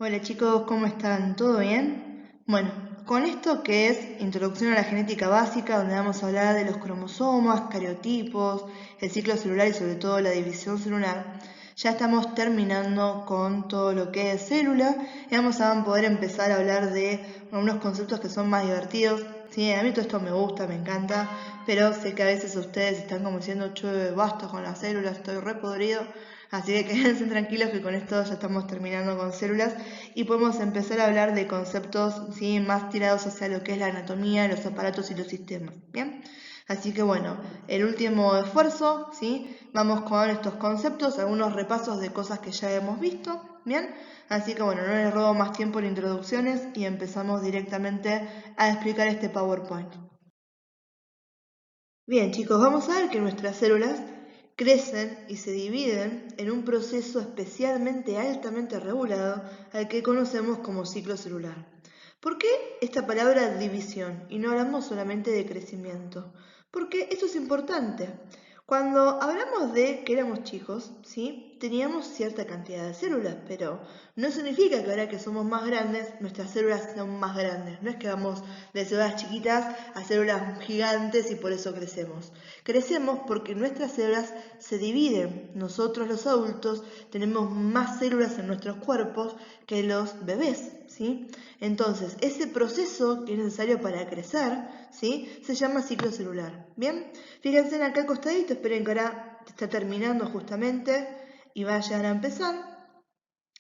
Hola chicos, ¿cómo están? ¿Todo bien? Bueno, con esto que es Introducción a la Genética Básica, donde vamos a hablar de los cromosomas, cariotipos, el ciclo celular y sobre todo la división celular, ya estamos terminando con todo lo que es célula y vamos a poder empezar a hablar de unos conceptos que son más divertidos. Sí, a mí todo esto me gusta, me encanta, pero sé que a veces ustedes están como diciendo, che, basta con las células, estoy re podrido. Así que quédense tranquilos que con esto ya estamos terminando con células y podemos empezar a hablar de conceptos, ¿sí?, más tirados hacia lo que es la anatomía, los aparatos y los sistemas. ¿Bien? Así que bueno, el último esfuerzo, ¿sí? Vamos con estos conceptos, algunos repasos de cosas que ya hemos visto. ¿Bien? Así que bueno, no les robo más tiempo en introducciones y empezamos directamente a explicar este PowerPoint. Bien, chicos, vamos a ver que nuestras células crecen y se dividen en un proceso especialmente altamente regulado al que conocemos como ciclo celular. ¿Por qué esta palabra división y no hablamos solamente de crecimiento? Porque esto es importante. Cuando hablamos de que éramos chicos, ¿sí?, teníamos cierta cantidad de células, pero no significa que ahora que somos más grandes, nuestras células sean más grandes. No es que vamos de células chiquitas a células gigantes y por eso crecemos. Crecemos porque nuestras células se dividen. Nosotros los adultos tenemos más células en nuestros cuerpos que los bebés, ¿sí? Entonces, ese proceso que es necesario para crecer, ¿sí?, se llama ciclo celular. ¿Bien? Fíjense en acá al costadito, esperen que ahora está terminando justamente y va a llegar a empezar.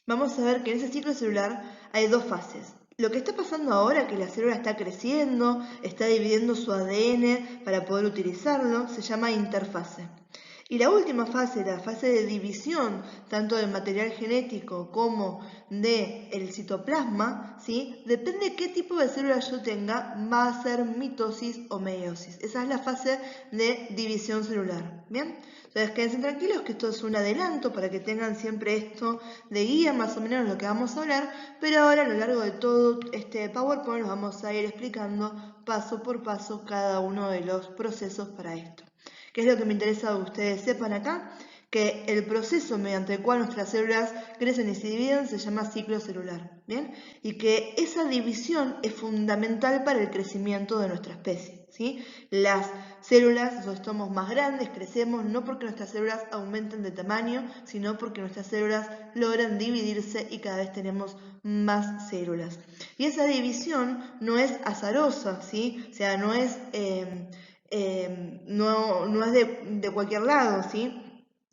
Vamos a ver que en ese ciclo celular hay dos fases. Lo que está pasando ahora, que la célula está creciendo, está dividiendo su ADN para poder utilizarlo, se llama interfase. Y la última fase, la fase de división, tanto del material genético como del citoplasma, ¿sí?, depende de qué tipo de célula yo tenga, va a ser mitosis o meiosis. Esa es la fase de división celular. ¿Bien? Entonces quédense tranquilos que esto es un adelanto para que tengan siempre esto de guía, más o menos lo que vamos a hablar, pero ahora a lo largo de todo este PowerPoint nos vamos a ir explicando paso por paso cada uno de los procesos para esto. ¿Qué es lo que me interesa que ustedes sepan acá? Que el proceso mediante el cual nuestras células crecen y se dividen se llama ciclo celular, ¿bien? Y que esa división es fundamental para el crecimiento de nuestra especie, ¿sí? Las células, nosotros somos más grandes, crecemos no porque nuestras células aumenten de tamaño, sino porque nuestras células logran dividirse y cada vez tenemos más células. Y esa división no es azarosa, ¿sí? O sea, no es no es de cualquier lado, ¿sí?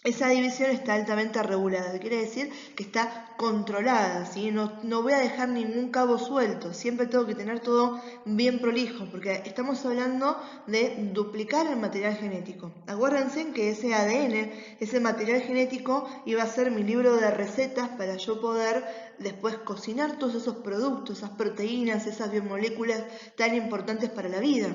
Esa división está altamente regulada, quiere decir que está controlada, ¿sí? No voy a dejar ningún cabo suelto, siempre tengo que tener todo bien prolijo, porque estamos hablando de duplicar el material genético. Acuérdense que ese ADN, ese material genético, iba a ser mi libro de recetas para yo poder después cocinar todos esos productos, esas proteínas, esas biomoléculas tan importantes para la vida.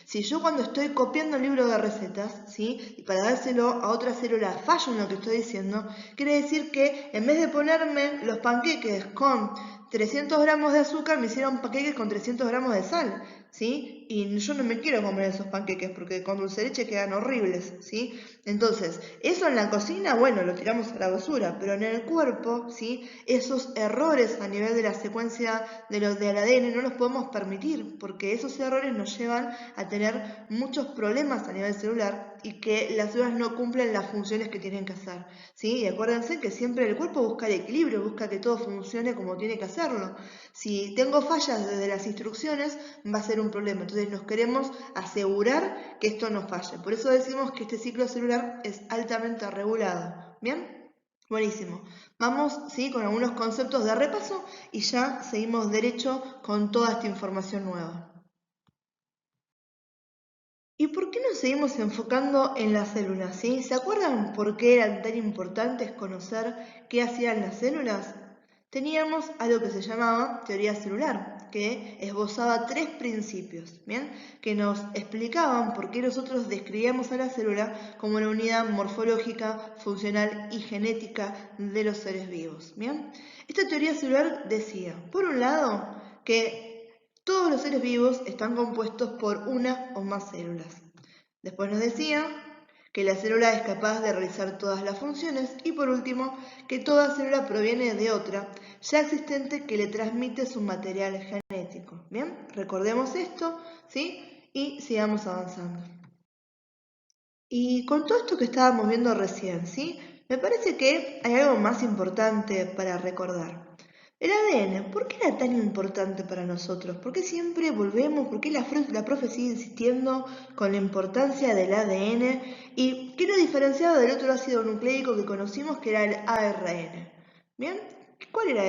Si yo cuando estoy copiando el libro de recetas, ¿sí?, y para dárselo a otra célula fallo en lo que estoy diciendo, quiere decir que en vez de ponerme los panqueques con 300 gramos de azúcar, me hicieron panqueques con 300 gramos de sal, ¿sí? Y yo no me quiero comer esos panqueques porque con dulce de leche quedan horribles, ¿sí? Entonces, eso en la cocina, bueno, lo tiramos a la basura, pero en el cuerpo, ¿sí?, esos errores a nivel de la secuencia del ADN no los podemos permitir, porque esos errores nos llevan a tener muchos problemas a nivel celular y que las células no cumplen las funciones que tienen que hacer, ¿sí? Y acuérdense que siempre el cuerpo busca el equilibrio, busca que todo funcione como tiene que hacerlo. Si tengo fallas desde las instrucciones, va a ser un problema. Entonces nos queremos asegurar que esto no falle. Por eso decimos que este ciclo celular es altamente regulado. ¿Bien? Buenísimo. Vamos, ¿sí?, con algunos conceptos de repaso y ya seguimos derecho con toda esta información nueva. ¿Y por qué nos seguimos enfocando en las células? ¿Sí? ¿Se acuerdan por qué eran tan importantes conocer qué hacían las células? Teníamos algo que se llamaba teoría celular, que esbozaba tres principios, ¿bien?, que nos explicaban por qué nosotros describíamos a la célula como una unidad morfológica, funcional y genética de los seres vivos, ¿bien? Esta teoría celular decía, por un lado, que todos los seres vivos están compuestos por una o más células. Después nos decía que la célula es capaz de realizar todas las funciones y por último, que toda célula proviene de otra ya existente que le transmite su material genético. Bien, recordemos esto, ¿sí? Y sigamos avanzando. Y con todo esto que estábamos viendo recién, ¿sí? Me parece que hay algo más importante para recordar. El ADN, ¿por qué era tan importante para nosotros? ¿Por qué siempre volvemos? ¿Por qué la profe sigue insistiendo con la importancia del ADN? ¿Y qué lo diferenciaba del otro ácido nucleico que conocimos que era el ARN? ¿Bien? ¿Cuál era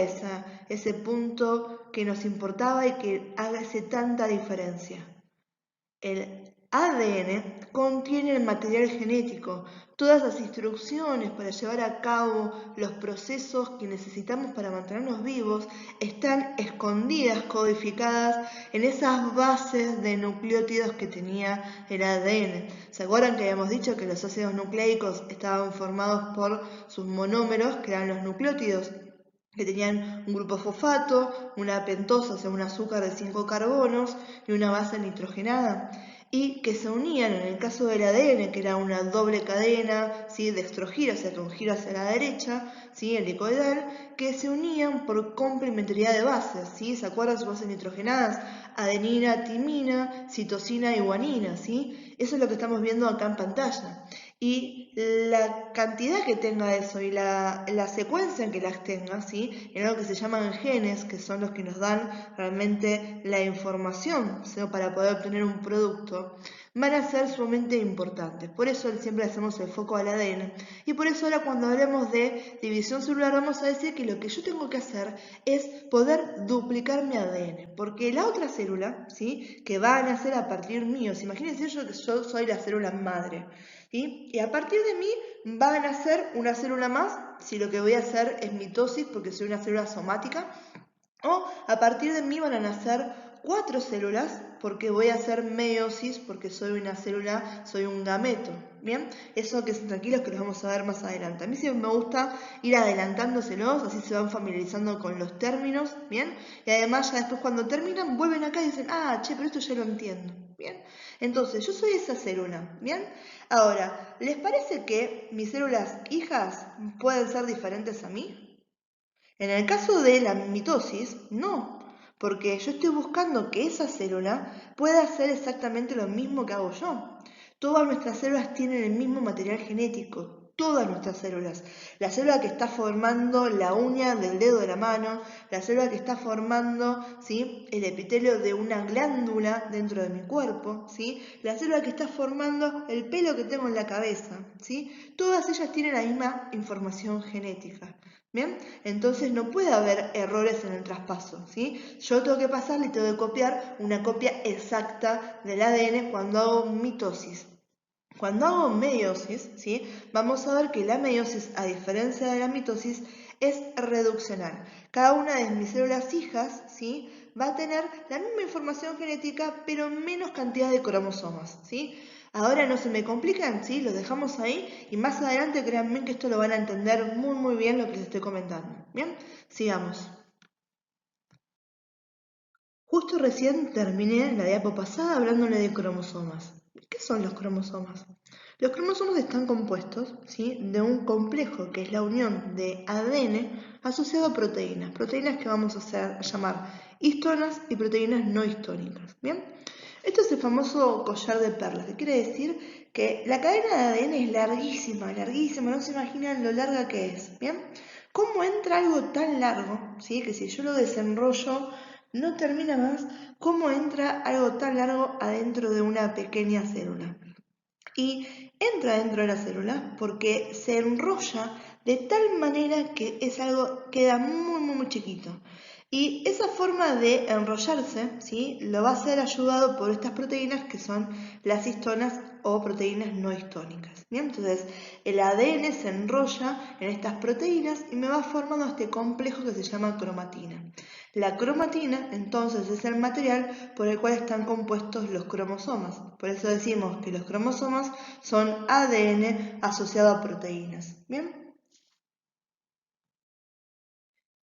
ese punto que nos importaba y que hace tanta diferencia? El ADN contiene el material genético, todas las instrucciones para llevar a cabo los procesos que necesitamos para mantenernos vivos están escondidas, codificadas en esas bases de nucleótidos que tenía el ADN. ¿Se acuerdan que habíamos dicho que los ácidos nucleicos estaban formados por sus monómeros, que eran los nucleótidos? Que tenían un grupo fosfato, una pentosa, o sea, un azúcar de 5 carbonos y una base nitrogenada, y que se unían en el caso del ADN, que era una doble cadena, ¿sí? Dextrogiro, o sea, con giro hacia la derecha, ¿sí? Helicoidal, que se unían por complementariedad de bases, ¿sí? ¿Se acuerdan sus bases nitrogenadas? Adenina, timina, citosina y guanina, ¿sí? Eso es lo que estamos viendo acá en pantalla. Y la cantidad que tenga eso y la secuencia en que las tenga, ¿sí? En algo que se llaman genes, que son los que nos dan realmente la información, ¿sí? Para poder obtener un producto, van a ser sumamente importantes. Por eso siempre hacemos el foco al ADN. Y por eso ahora cuando hablemos de división celular vamos a decir que lo que yo tengo que hacer es poder duplicar mi ADN. Porque la otra célula, ¿sí? Que va a nacer a partir mío, imagínense yo que yo soy la célula madre. ¿Sí? Y a partir de mí va a nacer una célula más, si lo que voy a hacer es mitosis porque soy una célula somática, o a partir de mí van a nacer 4 células porque voy a hacer meiosis porque soy una célula, soy un gameto. Bien, eso que tranquilos que los vamos a ver más adelante. A mí siempre me gusta ir adelantándoselos, así se van familiarizando con los términos, bien, y además ya después cuando terminan vuelven acá y dicen, ah, che, pero esto ya lo entiendo, bien. Entonces, yo soy esa célula, bien. Ahora, ¿les parece que mis células hijas pueden ser diferentes a mí? En el caso de la mitosis, no, porque yo estoy buscando que esa célula pueda hacer exactamente lo mismo que hago yo. Todas nuestras células tienen el mismo material genético, todas nuestras células. La célula que está formando la uña del dedo de la mano, la célula que está formando, ¿sí? El epitelio de una glándula dentro de mi cuerpo, ¿sí? La célula que está formando el pelo que tengo en la cabeza, ¿sí? Todas ellas tienen la misma información genética. ¿Bien? Entonces no puede haber errores en el traspaso, ¿sí? Yo tengo que pasarle y tengo que copiar una copia exacta del ADN cuando hago mitosis. Cuando hago meiosis, ¿sí? Vamos a ver que la meiosis, a diferencia de la mitosis, es reduccional. Cada una de mis células hijas, ¿sí? Va a tener la misma información genética, pero menos cantidad de cromosomas, ¿sí? Ahora no se me complican, ¿sí? Los dejamos ahí y más adelante créanme que esto lo van a entender muy bien lo que les estoy comentando. Bien, sigamos. Justo recién terminé la diapo pasada hablándole de cromosomas. ¿Qué son los cromosomas? Los cromosomas están compuestos, ¿sí? De un complejo que es la unión de ADN asociado a proteínas. Proteínas que vamos a llamar histonas y proteínas no histónicas. ¿Bien? Esto es el famoso collar de perlas, que quiere decir que la cadena de ADN es larguísima, larguísima, no se imaginan lo larga que es. ¿Bien? ¿Cómo entra algo tan largo? ¿Sí? Que si yo lo desenrollo no termina más, cómo entra algo tan largo adentro de una pequeña célula. Y entra dentro de la célula porque se enrolla de tal manera que es algo queda muy chiquito. Y esa forma de enrollarse, ¿sí? Lo va a ser ayudado por estas proteínas que son las histonas o proteínas no histónicas. ¿Bien? Entonces, el ADN se enrolla en estas proteínas y me va formando este complejo que se llama cromatina. La cromatina, entonces, es el material por el cual están compuestos los cromosomas. Por eso decimos que los cromosomas son ADN asociado a proteínas. ¿Bien?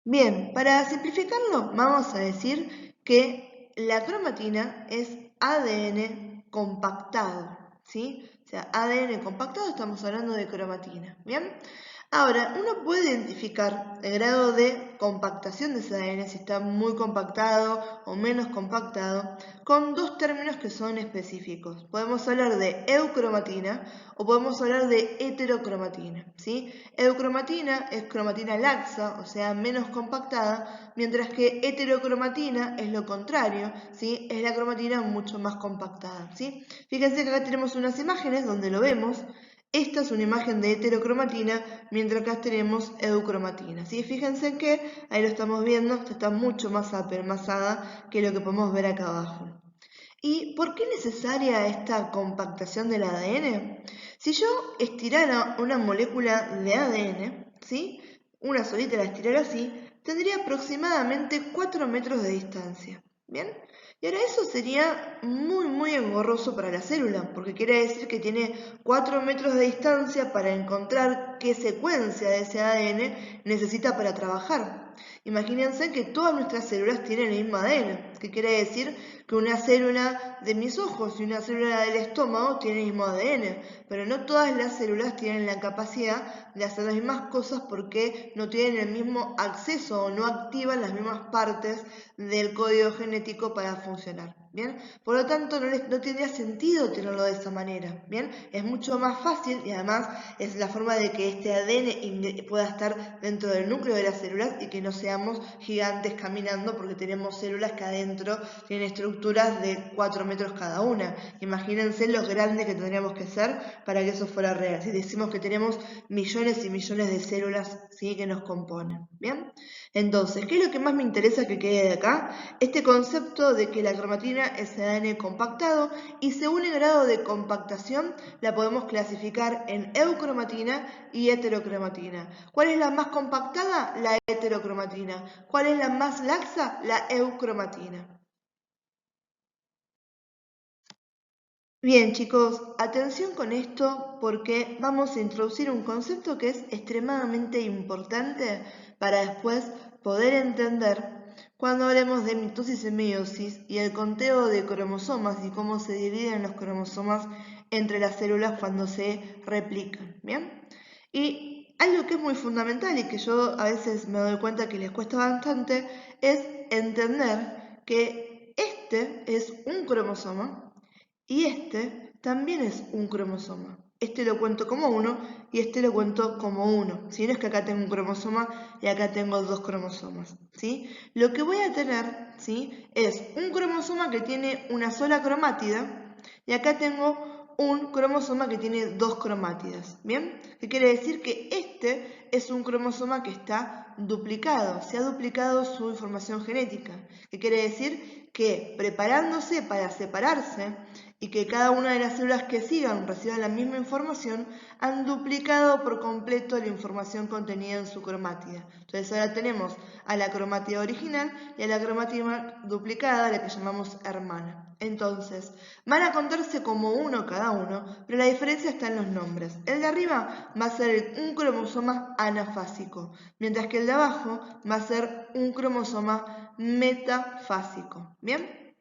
Bien, para simplificarlo, vamos a decir que la cromatina es ADN compactado. ¿sí? O sea, ADN compactado, estamos hablando de cromatina, ¿bien? Ahora, uno puede identificar el grado de compactación de ese ADN, si está muy compactado o menos compactado, con dos términos que son específicos. Podemos hablar de eucromatina o podemos hablar de heterocromatina, ¿sí? Eucromatina es cromatina laxa, o sea, menos compactada, mientras que heterocromatina es lo contrario, ¿sí? Es la cromatina mucho más compactada, ¿sí? Fíjense que acá tenemos unas imágenes donde lo vemos. Esta es una imagen de heterocromatina, mientras acá tenemos eucromatina, ¿sí? Fíjense que ahí lo estamos viendo, está mucho más apelmazada que lo que podemos ver acá abajo. ¿Y por qué es necesaria esta compactación del ADN? Si yo estirara una molécula de ADN, ¿sí? Una solita la estirara así, tendría aproximadamente 4 metros de distancia, ¿bien? Y ahora eso sería muy engorroso para la célula, porque quiere decir que tiene 4 metros de distancia para encontrar qué secuencia de ese ADN necesita para trabajar. Imagínense que todas nuestras células tienen el mismo ADN, que quiere decir que una célula de mis ojos y una célula del estómago tienen el mismo ADN, pero no todas las células tienen la capacidad de hacer las mismas cosas porque no tienen el mismo acceso o no activan las mismas partes del código genético para funcionar, ¿bien? Por lo tanto, no tendría sentido tenerlo de esa manera, ¿bien? Es mucho más fácil y además es la forma de que este ADN pueda estar dentro del núcleo de las células y que no seamos gigantes caminando porque tenemos células que adentro tienen estructuras de 4 metros cada una. Imagínense lo grande que tendríamos que ser para que eso fuera real. Si decimos que tenemos millones y millones de células, ¿sí?, que nos componen, ¿bien? Entonces, ¿qué es lo que más me interesa que quede de acá? Este concepto de que la cromatina es ADN compactado y según el grado de compactación la podemos clasificar en eucromatina y heterocromatina. ¿Cuál es la más compactada? La heterocromatina. ¿Cuál es la más laxa? La eucromatina. Bien, chicos, atención con esto porque vamos a introducir un concepto que es extremadamente importante para después poder entender cuando hablemos de mitosis y meiosis y el conteo de cromosomas y cómo se dividen los cromosomas entre las células cuando se replican, ¿bien? Y algo que es muy fundamental y que yo a veces me doy cuenta que les cuesta bastante es entender que este es un cromosoma y este también es un cromosoma. Este lo cuento como uno y este lo cuento como uno. Si no es que acá tengo un cromosoma y acá tengo dos cromosomas, ¿sí? Lo que voy a tener, ¿sí?, es un cromosoma que tiene una sola cromátida y acá tengo un cromosoma que tiene dos cromátidas, ¿bien? ¿Qué quiere decir? Que este es un cromosoma que está duplicado, se ha duplicado su información genética. ¿Qué quiere decir? Que preparándose para separarse y que cada una de las células que sigan reciban la misma información, han duplicado por completo la información contenida en su cromátida. Entonces ahora tenemos a la cromátida original y a la cromátida duplicada, la que llamamos hermana. Entonces, van a contarse como uno cada uno, pero la diferencia está en los nombres. El de arriba va a ser un cromosoma anafásico, mientras que el de abajo va a ser un cromosoma metafásico. ¿Bien?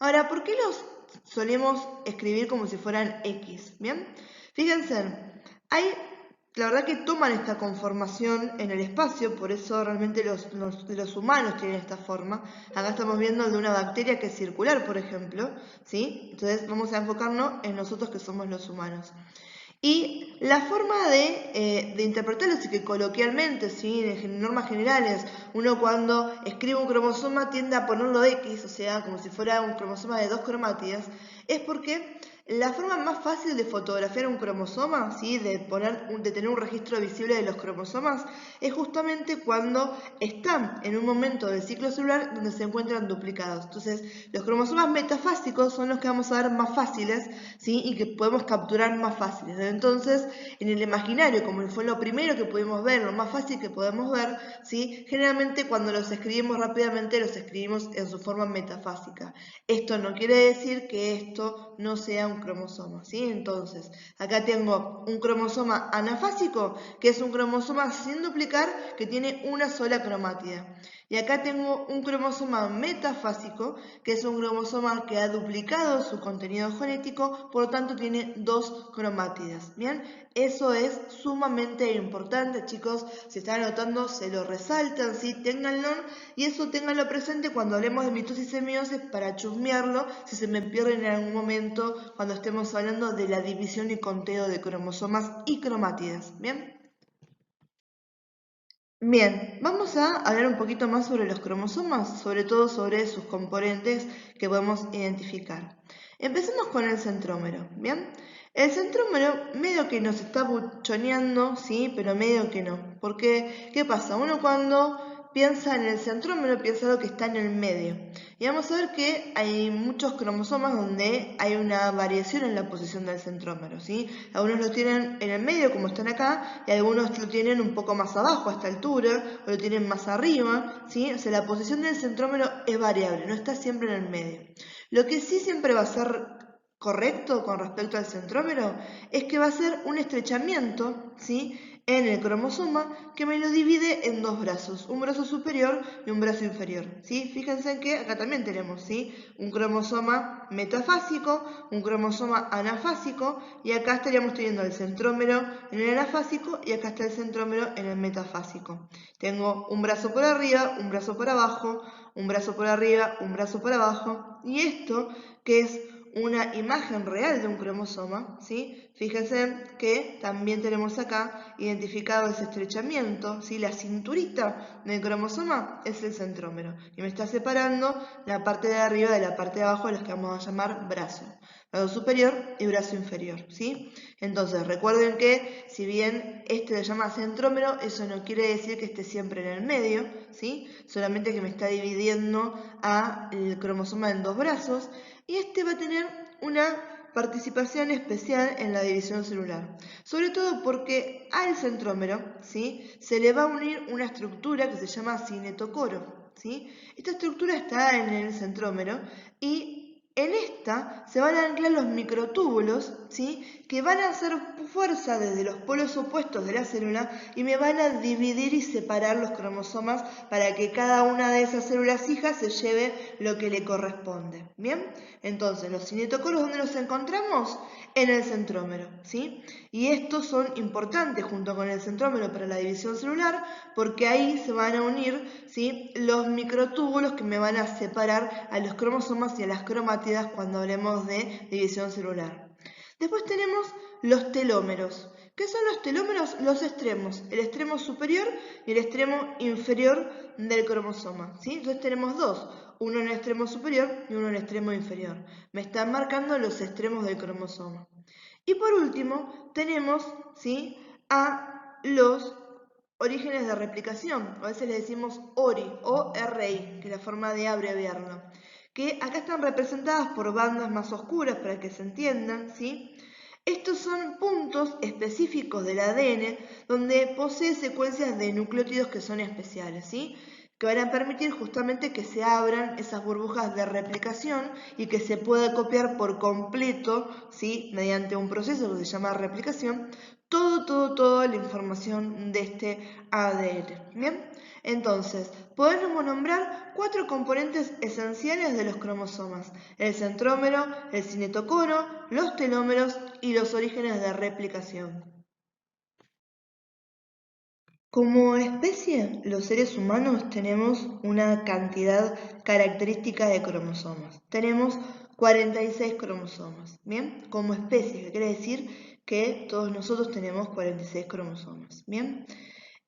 Ahora, ¿por qué los solemos escribir como si fueran X? ¿Bien? Fíjense, la verdad que toman esta conformación en el espacio, por eso realmente los humanos tienen esta forma. Acá estamos viendo el de una bacteria que es circular, por ejemplo, ¿sí? Entonces vamos a enfocarnos en nosotros que somos los humanos. Y la forma de interpretarlo es que coloquialmente, ¿sí?, en normas generales, uno cuando escribe un cromosoma tiende a ponerlo X, o sea, como si fuera un cromosoma de dos cromátidas, es porque la forma más fácil de fotografiar un cromosoma, ¿sí?, de tener un registro visible de los cromosomas, es justamente cuando están en un momento del ciclo celular donde se encuentran duplicados. Entonces, los cromosomas metafásicos son los que vamos a ver más fáciles, ¿sí?, y que podemos capturar más fáciles. Entonces, en el imaginario, como fue lo primero que pudimos ver, lo más fácil que podemos ver, ¿sí?, generalmente cuando los escribimos rápidamente los escribimos en su forma metafásica. Esto no quiere decir que esto no sea un cromosoma, ¿sí? Entonces, acá tengo un cromosoma anafásico, que es un cromosoma sin duplicar, que tiene una sola cromátida. Y acá tengo un cromosoma metafásico, que es un cromosoma que ha duplicado su contenido genético, por lo tanto tiene 2 cromátidas. Bien, eso es sumamente importante, chicos. Si están anotando, se lo resaltan, ¿sí? Ténganlo, y eso ténganlo presente cuando hablemos de mitosis y meiosis para chusmearlo, si se me pierden en algún momento cuando estemos hablando de la división y conteo de cromosomas y cromátidas. Bien. Bien, vamos a hablar un poquito más sobre los cromosomas, sobre todo sobre sus componentes que podemos identificar. Empecemos con el centrómero, ¿bien? El centrómero medio que nos está buchoneando, sí, pero medio que no. Porque, ¿qué pasa? Uno cuando piensa en el centrómero piensa algo que está en el medio. Y vamos a ver que hay muchos cromosomas donde hay una variación en la posición del centrómero, ¿sí? Algunos lo tienen en el medio, como están acá, y algunos lo tienen un poco más abajo, a esta altura, o lo tienen más arriba, ¿sí? O sea, la posición del centrómero es variable, no está siempre en el medio. Lo que sí siempre va a ser correcto con respecto al centrómero es que va a ser un estrechamiento, ¿sí? En el cromosoma que me lo divide en 2 brazos, un brazo superior y un brazo inferior, ¿sí? Fíjense en que acá también tenemos, ¿sí? Un cromosoma metafásico, un cromosoma anafásico, y acá estaríamos teniendo el centrómero en el anafásico y acá está el centrómero en el metafásico. Tengo un brazo por arriba, un brazo por abajo, un brazo por arriba, un brazo por abajo, y esto que es una imagen real de un cromosoma, ¿sí? Fíjense que también tenemos acá identificado ese estrechamiento, ¿sí? La cinturita del cromosoma es el centrómero y me está separando la parte de arriba de la parte de abajo de los que vamos a llamar brazo. Brazo superior y brazo inferior, ¿sí? Entonces recuerden que si bien este se llama centrómero, eso no quiere decir que esté siempre en el medio, ¿sí? Solamente que me está dividiendo el cromosoma en 2 brazos, y este va a tener una participación especial en la división celular, sobre todo porque al centrómero, ¿sí? Se le va a unir una estructura que se llama cinetocoro, ¿sí? Esta estructura está en el centrómero y en esta se van a anclar los microtúbulos, ¿sí? Que van a hacer fuerza desde los polos opuestos de la célula y me van a dividir y separar los cromosomas para que cada una de esas células hijas se lleve lo que le corresponde. ¿Bien? Entonces, los cinetocoros, ¿dónde los encontramos? En el centrómero, ¿sí? Y estos son importantes junto con el centrómero para la división celular porque ahí se van a unir, ¿sí? Los microtúbulos que me van a separar a los cromosomas y a las cromátidas cuando hablemos de división celular. Después tenemos los telómeros. ¿Qué son los telómeros? Los extremos, el extremo superior y el extremo inferior del cromosoma, ¿sí? Entonces tenemos dos, uno en el extremo superior y uno en el extremo inferior. Me están marcando los extremos del cromosoma. Y por último tenemos, ¿sí? A los orígenes de replicación, a veces le decimos ORI o RI, que es la forma de abreviarlo, que acá están representadas por bandas más oscuras para que se entiendan, ¿sí? Estos son puntos específicos del ADN donde posee secuencias de nucleótidos que son especiales, ¿sí? Que van a permitir justamente que se abran esas burbujas de replicación y que se pueda copiar por completo, ¿sí? Mediante un proceso que se llama replicación, toda la información de este ADN. ¿Bien? Entonces, podemos nombrar 4 componentes esenciales de los cromosomas: el centrómero, el cinetocoro, los telómeros y los orígenes de replicación. Como especie, los seres humanos tenemos una cantidad característica de cromosomas. Tenemos 46 cromosomas, ¿bien? Como especie, que quiere decir que todos nosotros tenemos 46 cromosomas, ¿bien?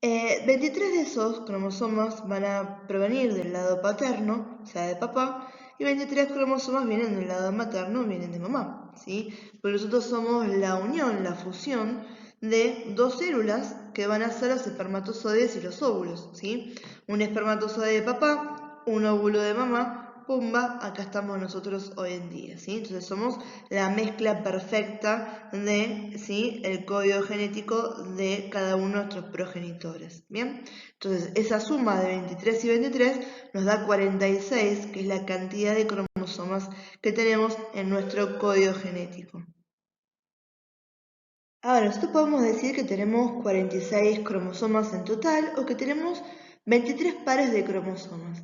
23 de esos cromosomas van a provenir del lado paterno, o sea, de papá, y 23 cromosomas vienen del lado materno, vienen de mamá, ¿sí? Porque nosotros somos la unión, la fusión de 2 células que van a ser los espermatozoides y los óvulos, ¿sí? Un espermatozoide de papá, un óvulo de mamá, pumba, acá estamos nosotros hoy en día, ¿sí? Entonces somos la mezcla perfecta de, ¿sí? El código genético de cada uno de nuestros progenitores, ¿bien? Entonces esa suma de 23 y 23 nos da 46, que es la cantidad de cromosomas que tenemos en nuestro código genético. Ahora, nosotros podemos decir que tenemos 46 cromosomas en total o que tenemos 23 pares de cromosomas.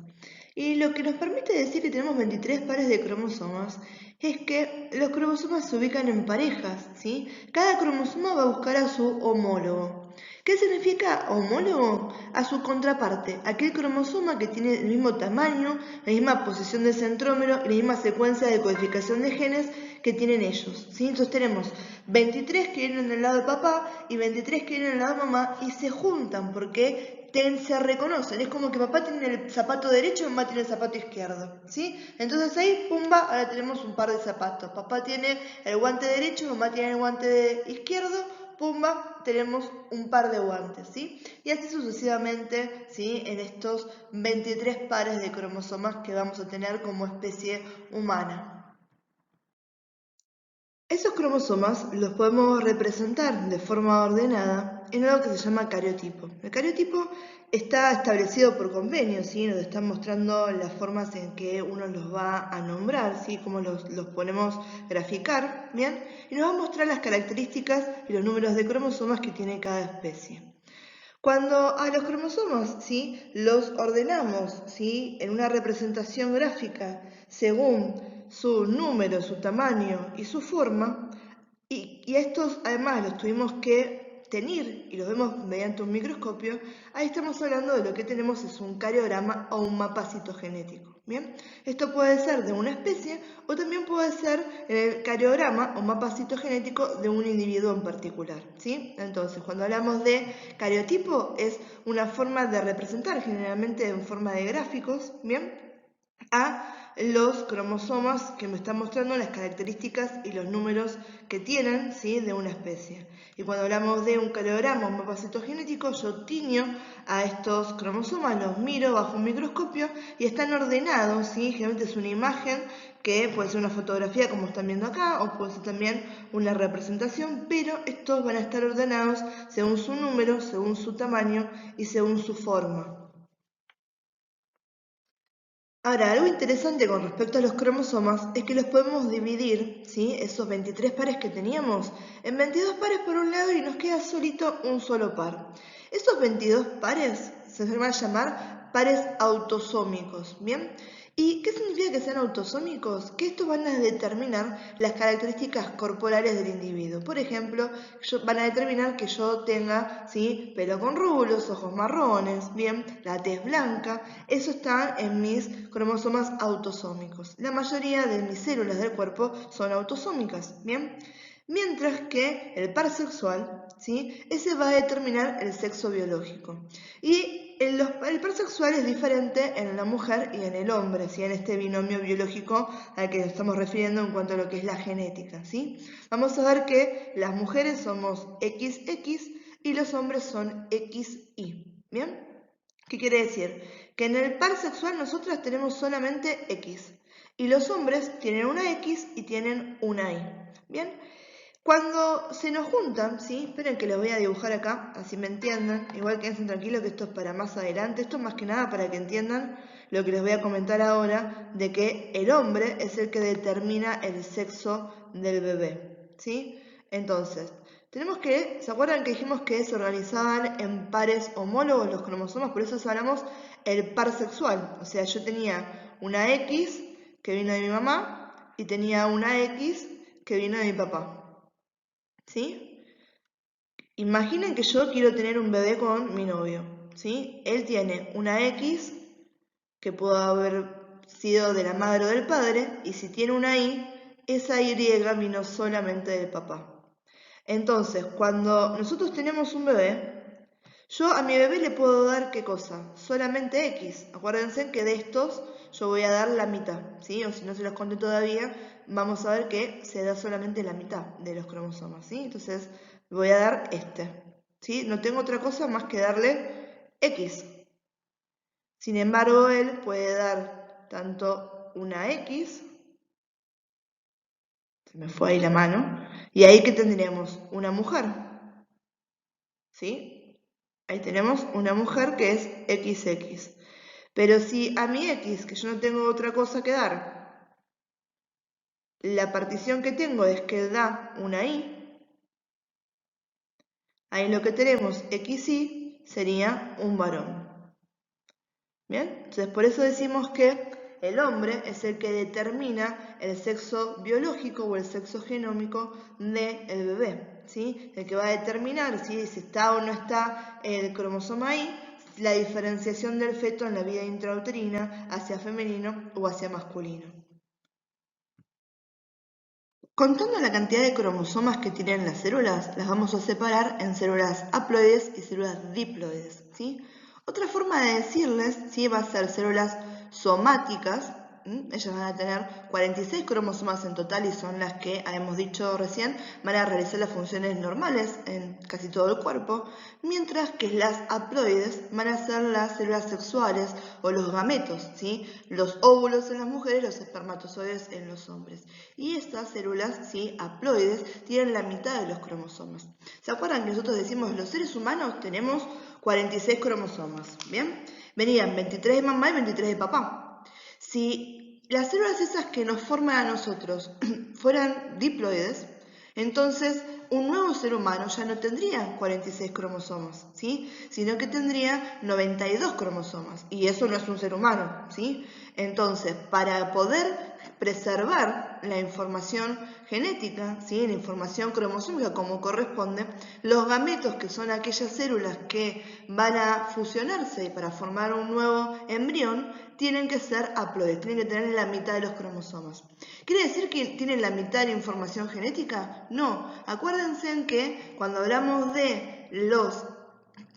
Y lo que nos permite decir que tenemos 23 pares de cromosomas es que los cromosomas se ubican en parejas, ¿sí? Cada cromosoma va a buscar a su homólogo. ¿Qué significa homólogo? A su contraparte, aquel cromosoma que tiene el mismo tamaño, la misma posición de centrómero y la misma secuencia de codificación de genes que tienen ellos, ¿sí? Entonces tenemos 23 que vienen del lado de papá y 23 que vienen del lado de mamá y se juntan porque se reconocen. Es como que papá tiene el zapato derecho y mamá tiene el zapato izquierdo, ¿sí? Entonces ahí, pumba, ahora tenemos un par de zapatos. Papá tiene el guante derecho, mamá tiene el guante izquierdo, pumba, tenemos un par de guantes, ¿sí? Y así sucesivamente, ¿sí? En estos 23 pares de cromosomas que vamos a tener como especie humana. Esos cromosomas los podemos representar de forma ordenada en algo que se llama cariotipo. El cariotipo está establecido por convenio, ¿sí? Nos están mostrando las formas en que uno los va a nombrar, ¿sí? Cómo los podemos graficar, ¿bien? Y nos va a mostrar las características y los números de cromosomas que tiene cada especie. Cuando a los cromosomas, ¿sí? Los ordenamos, ¿sí? En una representación gráfica según su número, su tamaño y su forma, y estos además los tuvimos que tener y los vemos mediante un microscopio, ahí estamos hablando de lo que tenemos es un cariograma o un mapa citogenético. ¿Bien? Esto puede ser de una especie o también puede ser el cariograma o mapa citogenético de un individuo en particular. ¿Sí? Entonces, cuando hablamos de cariotipo, es una forma de representar, generalmente en forma de gráficos, ¿bien? A los cromosomas que me están mostrando las características y los números que tienen, ¿sí? De una especie. Y cuando hablamos de un cariograma, un mapa citogenético, yo tiño a estos cromosomas, los miro bajo un microscopio y están ordenados, ¿sí? Generalmente es una imagen que puede ser una fotografía como están viendo acá o puede ser también una representación, pero estos van a estar ordenados según su número, según su tamaño y según su forma. Ahora, algo interesante con respecto a los cromosomas es que los podemos dividir, ¿sí? Esos 23 pares que teníamos, en 22 pares por un lado y nos queda solito un solo par. Esos 22 pares se van a llamar pares autosómicos, ¿bien? ¿Y qué significa que sean autosómicos? Que estos van a determinar las características corporales del individuo. Por ejemplo, van a determinar que yo tenga, ¿sí? Pelo con rulos, ojos marrones, ¿bien? La tez blanca. Eso está en mis cromosomas autosómicos. La mayoría de mis células del cuerpo son autosómicas, ¿bien? Mientras que el par sexual, ¿sí? Ese va a determinar el sexo biológico. Y el par sexual es diferente en la mujer y en el hombre, ¿sí? En este binomio biológico al que nos estamos refiriendo en cuanto a lo que es la genética, ¿sí? Vamos a ver que las mujeres somos XX y los hombres son XY, ¿bien? ¿Qué quiere decir? Que en el par sexual nosotras tenemos solamente X y los hombres tienen una X y tienen una Y, ¿bien? Cuando se nos juntan, ¿sí? Esperen que los voy a dibujar acá, así me entiendan. Igual quédense tranquilos que esto es para más adelante. Esto es más que nada para que entiendan lo que les voy a comentar ahora, de que el hombre es el que determina el sexo del bebé, ¿sí? Entonces, tenemos que, ¿se acuerdan que dijimos que se organizaban en pares homólogos los cromosomas? Por eso hablamos el par sexual. O sea, yo tenía una X que vino de mi mamá y tenía una X que vino de mi papá. ¿Sí? Imaginen que yo quiero tener un bebé con mi novio, ¿sí? Él tiene una X que pudo haber sido de la madre o del padre, y si tiene una Y, esa Y vino solamente del papá. Entonces, cuando nosotros tenemos un bebé, yo a mi bebé le puedo dar ¿qué cosa? Solamente X. Acuérdense que de estos yo voy a dar la mitad, ¿sí? O si no se los conté todavía, vamos a ver que se da solamente la mitad de los cromosomas, ¿sí? Entonces voy a dar este, ¿sí? No tengo otra cosa más que darle X. Sin embargo, él puede dar tanto una X, se me fue ahí la mano, y ahí que tendríamos una mujer, ¿sí? Ahí tenemos una mujer que es XX. Pero si a mi X, que yo no tengo otra cosa que dar, la partición que tengo es que da una Y, ahí lo que tenemos XY sería un varón. ¿Bien? Entonces, por eso decimos que el hombre es el que determina el sexo biológico o el sexo genómico del bebé, ¿sí? El que va a determinar si está o no está el cromosoma Y, la diferenciación del feto en la vida intrauterina hacia femenino o hacia masculino. Contando la cantidad de cromosomas que tienen las células, las vamos a separar en células haploides y células diploides, ¿sí? Otra forma de decirles, ¿sí? Va a ser células somáticas. Ellas van a tener 46 cromosomas en total y son las que, hemos dicho recién, van a realizar las funciones normales en casi todo el cuerpo, mientras que las haploides van a ser las células sexuales o los gametos, ¿sí? Los óvulos en las mujeres, los espermatozoides en los hombres. Y estas células, ¿sí? Haploides, tienen la mitad de los cromosomas. ¿Se acuerdan que nosotros decimos los seres humanos tenemos 46 cromosomas? ¿Bien? Venían 23 de mamá y 23 de papá. Si las células esas que nos forman a nosotros fueran diploides, entonces un nuevo ser humano ya no tendría 46 cromosomas, ¿sí? Sino que tendría 92 cromosomas, y eso no es un ser humano, ¿sí? Entonces, para poder preservar la información genética, ¿sí? La información cromosómica como corresponde, los gametos, que son aquellas células que van a fusionarse para formar un nuevo embrión, tienen que ser haploides, tienen que tener la mitad de los cromosomas. ¿Quiere decir que tienen la mitad de la información genética? No. Acuérdense en que cuando hablamos de los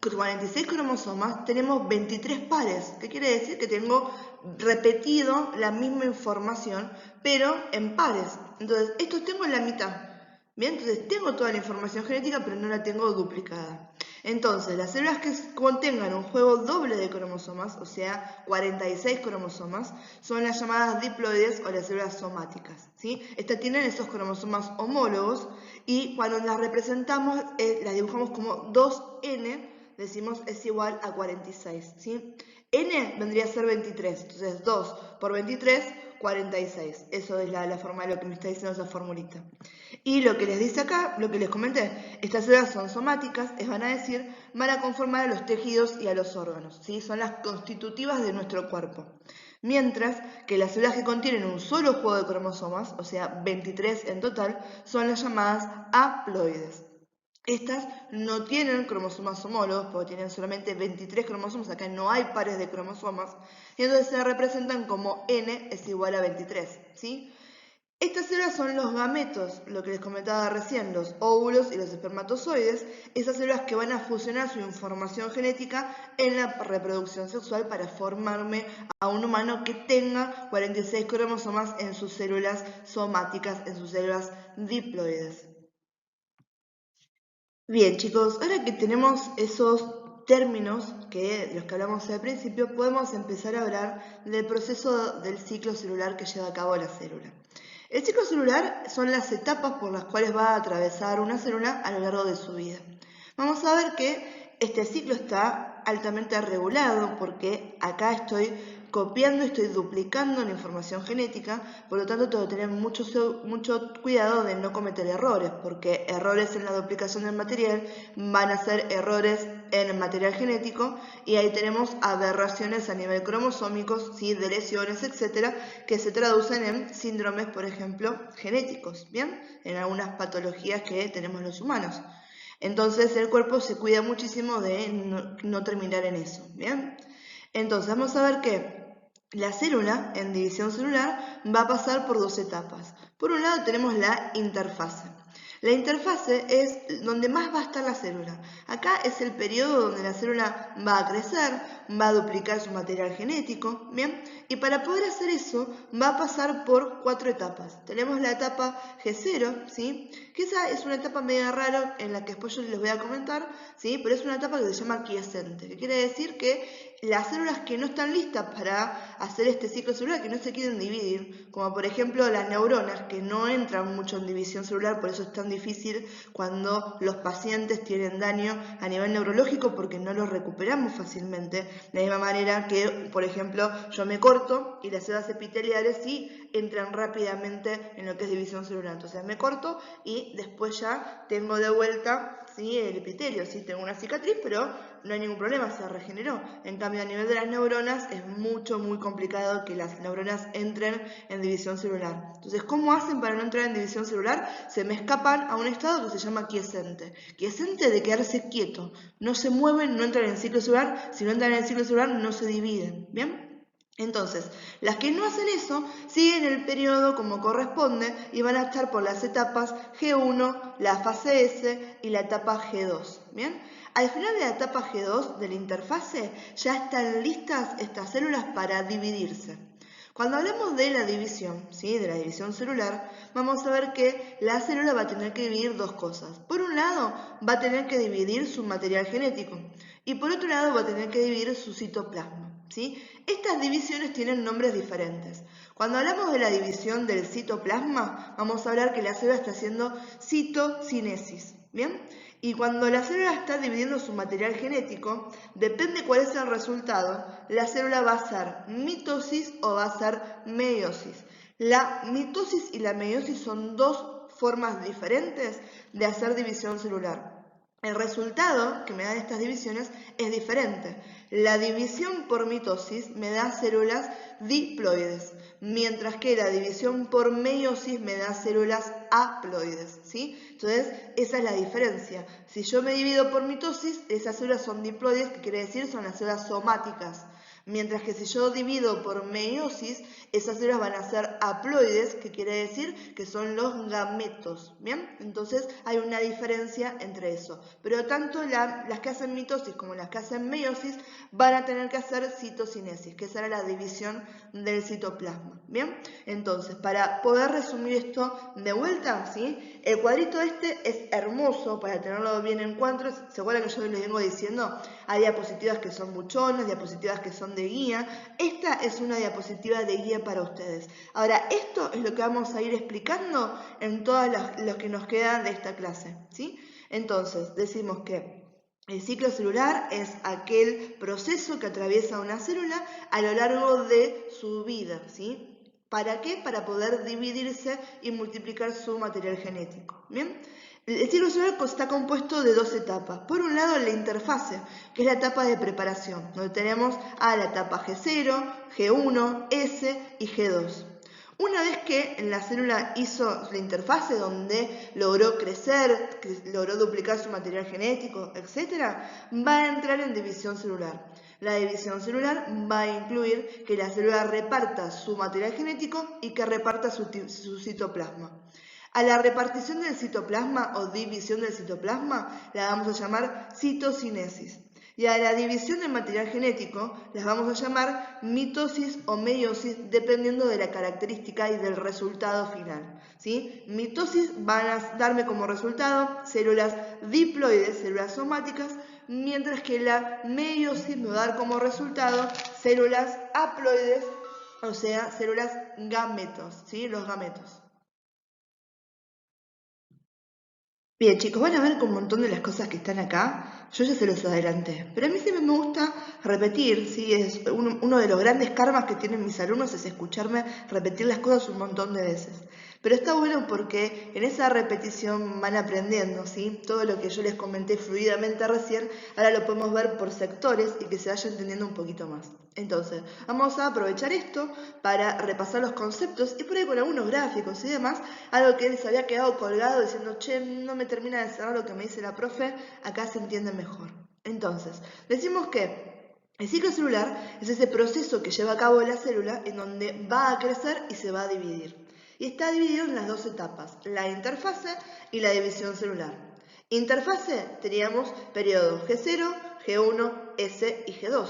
46 cromosomas, tenemos 23 pares. ¿Qué quiere decir? Que tengo repetido la misma información, pero en pares. Entonces, estos tengo en la mitad. Bien, entonces tengo toda la información genética, pero no la tengo duplicada. Entonces, las células que contengan un juego doble de cromosomas, o sea, 46 cromosomas, son las llamadas diploides o las células somáticas, ¿sí? Estas tienen esos cromosomas homólogos y cuando las representamos, las dibujamos como 2n, decimos es igual a 46, ¿sí? N vendría a ser 23, entonces 2 por 23, 46. Eso es la forma de lo que me está diciendo esa formulita. Y lo que les dice acá, lo que les comenté, estas células son somáticas, van a decir, van a conformar a los tejidos y a los órganos, ¿sí? Son las constitutivas de nuestro cuerpo. Mientras que las células que contienen un solo juego de cromosomas, o sea, 23 en total, son las llamadas haploides. Estas no tienen cromosomas homólogos, porque tienen solamente 23 cromosomas, acá no hay pares de cromosomas, y entonces se representan como n es igual a 23, ¿sí? Estas células son los gametos, lo que les comentaba recién, los óvulos y los espermatozoides, esas células que van a fusionar su información genética en la reproducción sexual para formarme a un humano que tenga 46 cromosomas en sus células somáticas, en sus células diploides. Bien, chicos, ahora que tenemos esos términos de los que hablamos al principio, podemos empezar a hablar del proceso del ciclo celular que lleva a cabo la célula. El ciclo celular son las etapas por las cuales va a atravesar una célula a lo largo de su vida. Vamos a ver que este ciclo está altamente regulado porque acá estoy copiando, estoy duplicando la información genética, por lo tanto tengo que tener mucho cuidado de no cometer errores, porque errores en la duplicación del material van a ser errores en el material genético y ahí tenemos aberraciones a nivel cromosómicos, ¿sí? De lesiones, etcétera, que se traducen en síndromes, por ejemplo, genéticos, ¿bien? En algunas patologías que tenemos los humanos. Entonces el cuerpo se cuida muchísimo de no terminar en eso, ¿bien? Entonces vamos a ver que la célula en división celular va a pasar por dos etapas. Por un lado tenemos la interfase. La interfase es donde más va a estar la célula. Acá es el periodo donde la célula va a crecer, va a duplicar su material genético, ¿bien? Y para poder hacer eso va a pasar por 4 etapas. Tenemos la etapa G0, ¿sí? Que esa es una etapa medio rara en la que después yo les voy a comentar, ¿sí? Pero es una etapa que se llama quiescente, que quiere decir que las células que no están listas para hacer este ciclo celular, que no se quieren dividir, como por ejemplo las neuronas, que no entran mucho en división celular, por eso es tan difícil cuando los pacientes tienen daño a nivel neurológico, porque no los recuperamos fácilmente, de la misma manera que, por ejemplo, yo me corto y las células epiteliales sí entran rápidamente en lo que es división celular. Entonces me corto y después ya tengo de vuelta, ¿sí? El epitelio, ¿sí? Tengo una cicatriz, pero no hay ningún problema, se regeneró. En cambio, a nivel de las neuronas es muy complicado que las neuronas entren en división celular. Entonces, ¿cómo hacen para no entrar en división celular? Se me escapan a un estado que se llama quiescente. Quiescente de quedarse quieto. No se mueven, no entran en el ciclo celular. Si no entran en el ciclo celular, no se dividen. ¿Bien? Entonces, las que no hacen eso siguen el periodo como corresponde y van a estar por las etapas G1, la fase S y la etapa G2. ¿Bien? Al final de la etapa G2 de la interfase ya están listas estas células para dividirse. Cuando hablamos de la división, ¿sí? De la división celular, vamos a ver que la célula va a tener que dividir dos cosas. Por un lado, va a tener que dividir su material genético y por otro lado va a tener que dividir su citoplasma, ¿sí? Estas divisiones tienen nombres diferentes. Cuando hablamos de la división del citoplasma, vamos a hablar que la célula está haciendo citocinesis, ¿bien? Y cuando la célula está dividiendo su material genético, depende cuál es el resultado, la célula va a ser mitosis o va a ser meiosis. La mitosis y la meiosis son dos formas diferentes de hacer división celular. El resultado que me dan estas divisiones es diferente. La división por mitosis me da células diploides, mientras que la división por meiosis me da células haploides, ¿sí? Entonces, esa es la diferencia. Si yo me divido por mitosis, esas células son diploides, que quiere decir son las células somáticas. Mientras que si yo divido por meiosis, esas células van a ser haploides, que quiere decir que son los gametos, ¿bien? Entonces hay una diferencia entre eso. Pero tanto las que hacen mitosis como las que hacen meiosis van a tener que hacer citocinesis, que será la división del citoplasma, ¿bien? Entonces, para poder resumir esto de vuelta, ¿sí? El cuadrito este es hermoso para tenerlo bien en cuenta. ¿Se acuerdan que yo les vengo diciendo? Hay diapositivas que son buchonas, diapositivas que son de guía. Esta es una diapositiva de guía para ustedes. Ahora, esto es lo que vamos a ir explicando en todas las que nos quedan de esta clase, ¿sí? Entonces, decimos que el ciclo celular es aquel proceso que atraviesa una célula a lo largo de su vida, ¿sí? ¿Para qué? Para poder dividirse y multiplicar su material genético, ¿bien? El ciclo celular está compuesto de dos etapas. Por un lado, la interfase, que es la etapa de preparación, donde tenemos a la etapa G0, G1, S y G2. Una vez que la célula hizo la interfase donde logró crecer, logró duplicar su material genético, etc., va a entrar en división celular. La división celular va a incluir que la célula reparta su material genético y que reparta su citoplasma. A la repartición del citoplasma o división del citoplasma la vamos a llamar citocinesis. Y a la división del material genético las vamos a llamar mitosis o meiosis dependiendo de la característica y del resultado final, ¿sí? Mitosis van a darme como resultado células diploides, células somáticas, mientras que la meiosis me va a dar como resultado células haploides, o sea, células gametos, ¿sí? Los gametos. Bien, chicos, van a ver que un montón de las cosas que están acá, yo ya se los adelanté, pero a mí siempre me gusta repetir, ¿sí? Es uno de los grandes karmas que tienen mis alumnos es escucharme repetir las cosas un montón de veces. Pero está bueno porque en esa repetición van aprendiendo, ¿sí? Todo lo que yo les comenté fluidamente recién, ahora lo podemos ver por sectores y que se vaya entendiendo un poquito más. Entonces, vamos a aprovechar esto para repasar los conceptos y por ahí con algunos gráficos y demás, algo que les había quedado colgado diciendo, che, no me termina de cerrar lo que me dice la profe, acá se entiende mejor. Entonces, decimos que el ciclo celular es ese proceso que lleva a cabo la célula en donde va a crecer y se va a dividir. Y está dividido en las dos etapas, la interfase y la división celular. Interfase teníamos periodos G0, G1, S y G2.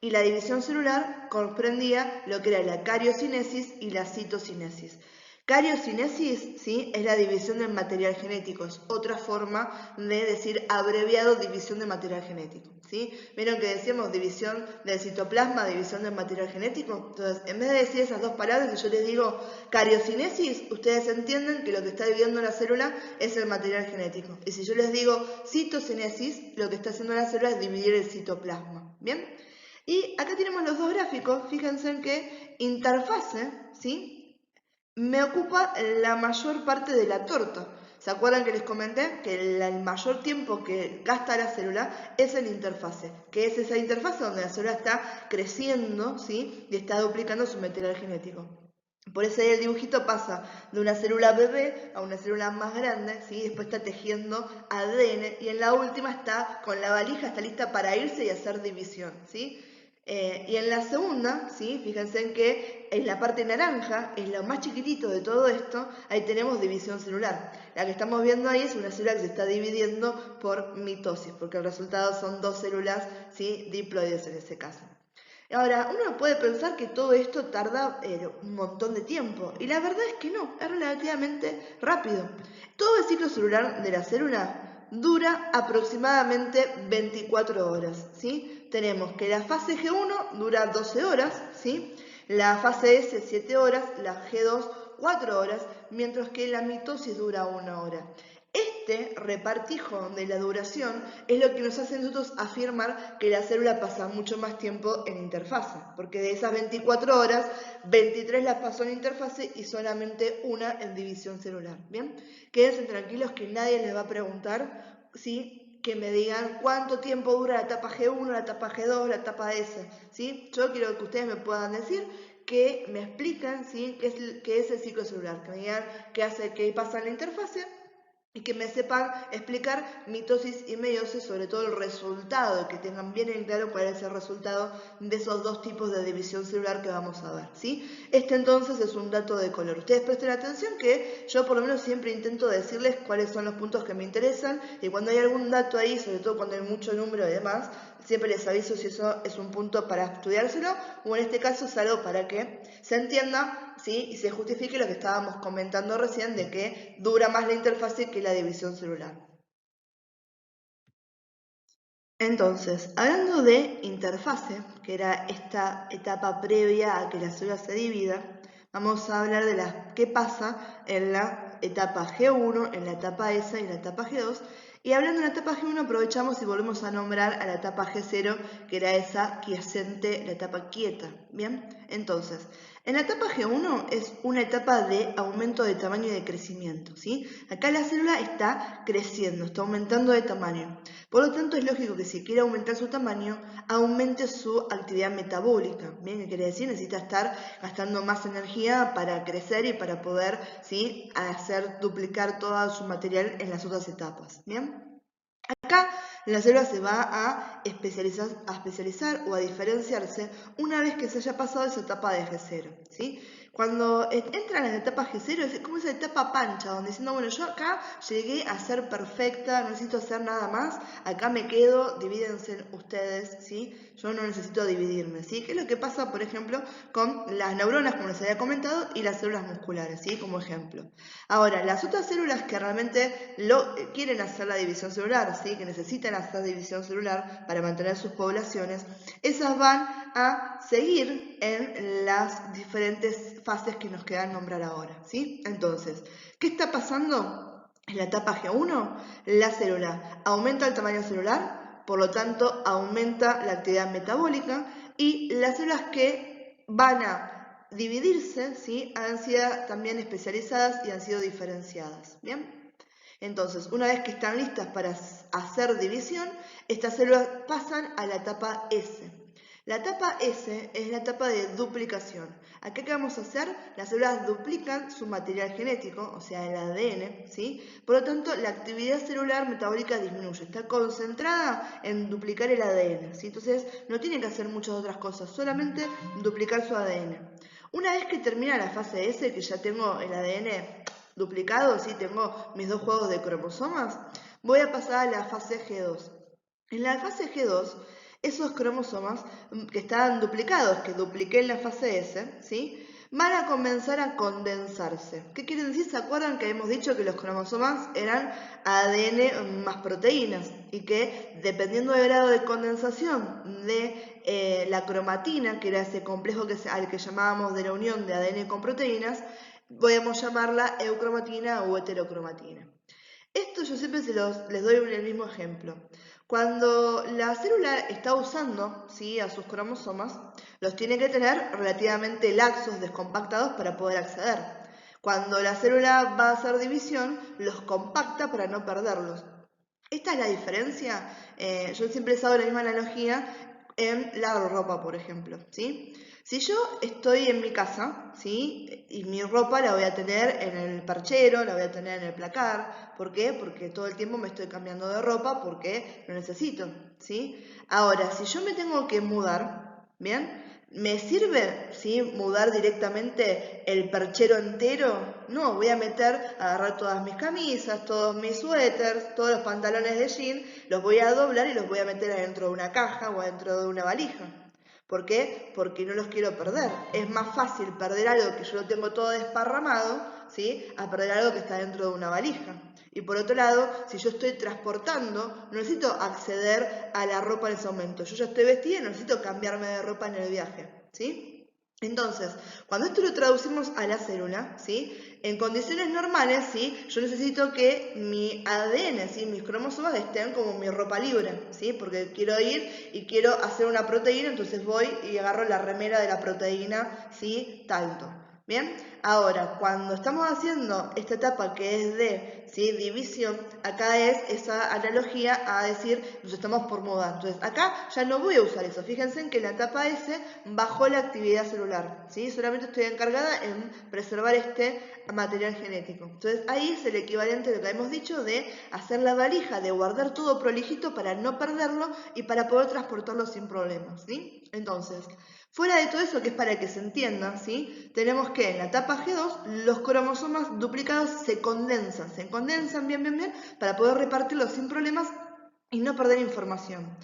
Y la división celular comprendía lo que era la cariocinesis y la citocinesis. Cariocinesis, ¿sí? Es la división del material genético, es otra forma de decir abreviado división de material genético, ¿sí? ¿Vieron que decíamos división del citoplasma, división del material genético? Entonces, en vez de decir esas dos palabras, si yo les digo cariocinesis, ustedes entienden que lo que está dividiendo la célula es el material genético. Y si yo les digo citocinesis, lo que está haciendo la célula es dividir el citoplasma, ¿bien? Y acá tenemos los dos gráficos, fíjense en que interfase, ¿sí? Me ocupa la mayor parte de la torta. ¿Se acuerdan que les comenté que el mayor tiempo que gasta la célula es en interfase? Que es esa interfase donde la célula está creciendo, ¿sí? Y está duplicando su material genético. Por eso ahí el dibujito pasa de una célula bebé a una célula más grande, ¿sí? Después está tejiendo ADN y en la última está con la valija, está lista para irse y hacer división, ¿sí? Y en la segunda, ¿sí? Fíjense en que en la parte naranja, es lo más chiquitito de todo esto, ahí tenemos división celular. La que estamos viendo ahí es una célula que se está dividiendo por mitosis, porque el resultado son dos células, ¿sí? Diploides en ese caso. Ahora, uno puede pensar que todo esto tarda un montón de tiempo, y la verdad es que no, es relativamente rápido. Todo el ciclo celular de la célula dura aproximadamente 24 horas, ¿sí? Tenemos que la fase G1 dura 12 horas, ¿sí? La fase S 7 horas, la G2 4 horas, mientras que la mitosis dura 1 hora. Este repartijo de la duración es lo que nos hace a nosotros afirmar que la célula pasa mucho más tiempo en interfase, porque de esas 24 horas, 23 las pasó en interfase y solamente una en división celular. ¿Bien? Quédense tranquilos que nadie les va a preguntar si que me digan cuánto tiempo dura la etapa G1, la etapa G2, la etapa S. ¿Sí? Yo quiero que ustedes me puedan decir que me explican, ¿sí? qué es el ciclo celular, que me digan qué pasa en la interfase y que me sepan explicar mitosis y meiosis, sobre todo el resultado, que tengan bien en claro cuál es el resultado de esos dos tipos de división celular que vamos a ver, ¿sí? Este entonces es un dato de color. Ustedes presten atención que yo por lo menos siempre intento decirles cuáles son los puntos que me interesan y cuando hay algún dato ahí, sobre todo cuando hay mucho número y demás, siempre les aviso si eso es un punto para estudiárselo o en este caso es algo para que se entienda, ¿sí? Y se justifique lo que estábamos comentando recién de que dura más la interfase que la división celular. Entonces, hablando de interfase, que era esta etapa previa a que la célula se divida, vamos a hablar de qué pasa en la etapa G1, en la etapa S y en la etapa G2. Y hablando de la etapa G1 aprovechamos y volvemos a nombrar a la etapa G0, que era esa quiescente, la etapa quieta. Bien, entonces, en la etapa G1 es una etapa de aumento de tamaño y de crecimiento, ¿sí? Acá la célula está creciendo, está aumentando de tamaño. Por lo tanto, es lógico que si quiere aumentar su tamaño, aumente su actividad metabólica. ¿Bien? ¿Qué quiere decir? Necesita estar gastando más energía para crecer y para poder, ¿sí? duplicar todo su material en las otras etapas. ¿Bien? Acá la célula se va a especializar o a diferenciarse una vez que se haya pasado esa etapa de G0, ¿sí? Cuando entran en la etapa G0 es como esa etapa pancha, donde diciendo, bueno, yo acá llegué a ser perfecta, no necesito hacer nada más, acá me quedo, divídense ustedes, ¿sí? Yo no necesito dividirme, ¿sí? ¿Qué es lo que pasa, por ejemplo, con las neuronas, como les había comentado, y las células musculares, ¿sí? Como ejemplo. Ahora, las otras células que realmente quieren hacer la división celular, ¿sí? Que necesitan hacer división celular para mantener sus poblaciones, esas van a seguir en las diferentes fases que nos quedan nombrar ahora, ¿sí? Entonces, ¿qué está pasando? En la etapa G1, la célula aumenta el tamaño celular, por lo tanto aumenta la actividad metabólica y las células que van a dividirse, ¿sí? Han sido también especializadas y han sido diferenciadas, ¿bien? Entonces, una vez que están listas para hacer división, estas células pasan a la etapa S. La etapa S es la etapa de duplicación. Acá, ¿qué vamos a hacer? Las células duplican su material genético, o sea, el ADN, ¿sí? Por lo tanto, la actividad celular metabólica disminuye. Está concentrada en duplicar el ADN, ¿sí? Entonces, no tiene que hacer muchas otras cosas, solamente duplicar su ADN. Una vez que termina la fase S, que ya tengo el ADN duplicado, ¿sí? Tengo mis dos juegos de cromosomas, voy a pasar a la fase G2. En la fase G2, esos cromosomas que estaban duplicados, que dupliqué en la fase S, ¿sí? Van a comenzar a condensarse. ¿Qué quieren decir? ¿Se acuerdan que hemos dicho que los cromosomas eran ADN más proteínas? Y que dependiendo del grado de condensación de la cromatina, que era ese complejo al que llamábamos de la unión de ADN con proteínas, podemos llamarla eucromatina o heterocromatina. Esto yo siempre les doy el mismo ejemplo. Cuando la célula está usando, ¿sí? A sus cromosomas, los tiene que tener relativamente laxos, descompactados para poder acceder. Cuando la célula va a hacer división, los compacta para no perderlos. Esta es la diferencia. Yo siempre les hago la misma analogía en la ropa, por ejemplo, ¿sí? Si yo estoy en mi casa, ¿sí? Y mi ropa la voy a tener en el perchero, la voy a tener en el placar. ¿Por qué? Porque todo el tiempo me estoy cambiando de ropa porque lo necesito, ¿sí? Ahora, si yo me tengo que mudar, ¿bien? ¿Me sirve, sí, mudar directamente el perchero entero? No, voy a agarrar todas mis camisas, todos mis suéteres, todos los pantalones de jean, los voy a doblar y los voy a meter adentro de una caja o adentro de una valija. ¿Por qué? Porque no los quiero perder. Es más fácil perder algo que yo lo tengo todo desparramado, ¿sí? A perder algo que está dentro de una valija. Y por otro lado, si yo estoy transportando, no necesito acceder a la ropa en ese momento. Yo ya estoy vestida y no necesito cambiarme de ropa en el viaje, ¿sí? Entonces, cuando esto lo traducimos a la célula, ¿sí? En condiciones normales, ¿sí? Yo necesito que mi ADN, ¿sí? Mis cromosomas estén como mi ropa libre, ¿sí? Porque quiero ir y quiero hacer una proteína, entonces voy y agarro la remera de la proteína, ¿sí? Tanto. Bien, ahora cuando estamos haciendo esta etapa que es de, ¿sí? División, acá es esa analogía a decir nos estamos por mudar. Entonces acá ya no voy a usar eso. Fíjense en que en la etapa S bajó la actividad celular, ¿sí? Solamente estoy encargada en preservar este material genético. Entonces ahí es el equivalente a lo que hemos dicho de hacer la valija, de guardar todo prolijito para no perderlo y para poder transportarlo sin problemas, ¿sí? Entonces, fuera de todo eso, que es para que se entienda, ¿sí? Tenemos que en la etapa G2 los cromosomas duplicados se condensan bien, para poder repartirlos sin problemas y no perder información.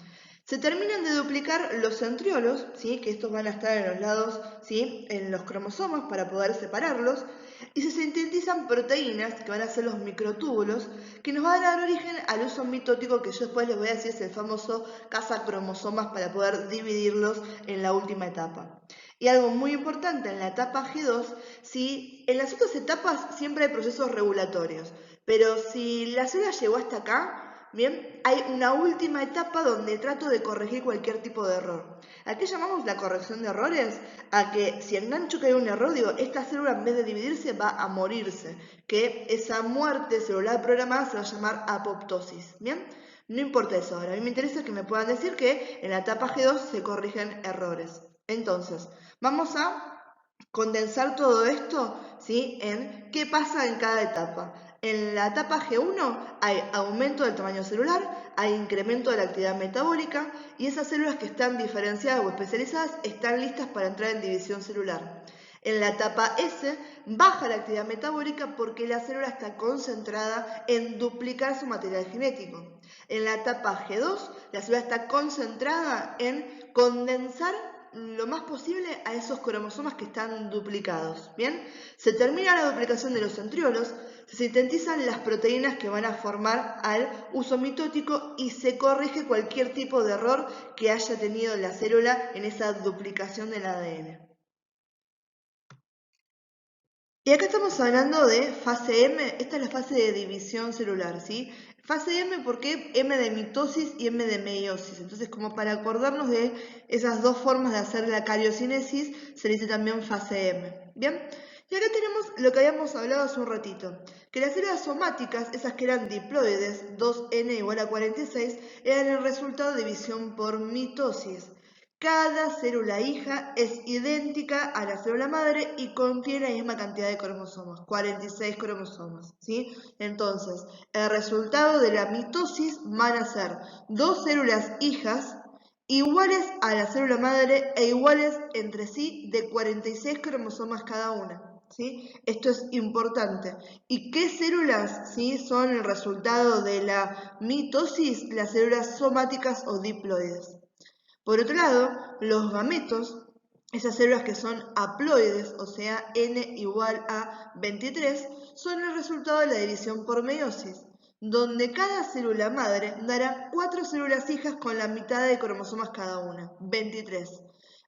Se terminan de duplicar los centriolos, ¿sí? Que estos van a estar en los lados, ¿sí? En los cromosomas para poder separarlos, y se sintetizan proteínas, que van a ser los microtúbulos, que nos van a dar origen al uso mitótico que yo después les voy a decir es el famoso caza-cromosomas para poder dividirlos en la última etapa. Y algo muy importante en la etapa G2, ¿sí? En las otras etapas siempre hay procesos regulatorios, pero si la célula llegó hasta acá, bien, hay una última etapa donde trato de corregir cualquier tipo de error. ¿A qué llamamos la corrección de errores? A que si engancho que hay un error, digo, esta célula en vez de dividirse va a morirse, que esa muerte celular programada se va a llamar apoptosis, ¿bien? No importa eso ahora, a mí me interesa que me puedan decir que en la etapa G2 se corrigen errores. Entonces, vamos a condensar todo esto, ¿sí? En qué pasa en cada etapa. En la etapa G1 hay aumento del tamaño celular, hay incremento de la actividad metabólica y esas células que están diferenciadas o especializadas están listas para entrar en división celular. En la etapa S baja la actividad metabólica porque la célula está concentrada en duplicar su material genético. En la etapa G2 la célula está concentrada en condensar lo más posible a esos cromosomas que están duplicados. ¿Bien? Se termina la duplicación de los centriolos, se sintetizan las proteínas que van a formar al uso mitótico y se corrige cualquier tipo de error que haya tenido la célula en esa duplicación del ADN. Y acá estamos hablando de fase M, esta es la fase de división celular, ¿sí? Fase M porque M de mitosis y M de meiosis, entonces como para acordarnos de esas dos formas de hacer la cariocinesis, se dice también fase M, ¿bien? Y acá tenemos lo que habíamos hablado hace un ratito, que las células somáticas, esas que eran diploides, 2N igual a 46, eran el resultado de división por mitosis. Cada célula hija es idéntica a la célula madre y contiene la misma cantidad de cromosomas, 46 cromosomas, ¿sí? Entonces, el resultado de la mitosis van a ser dos células hijas iguales a la célula madre e iguales entre sí de 46 cromosomas cada una, ¿sí? Esto es importante. ¿Y qué células, sí, son el resultado de la mitosis? Las células somáticas o diploides. Por otro lado, los gametos, esas células que son haploides, o sea, N igual a 23, son el resultado de la división por meiosis, donde cada célula madre dará 4 células hijas con la mitad de cromosomas cada una, 23.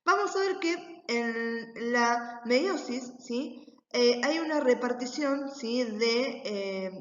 Vamos a ver que en la meiosis, ¿sí? Hay una repartición, ¿sí? de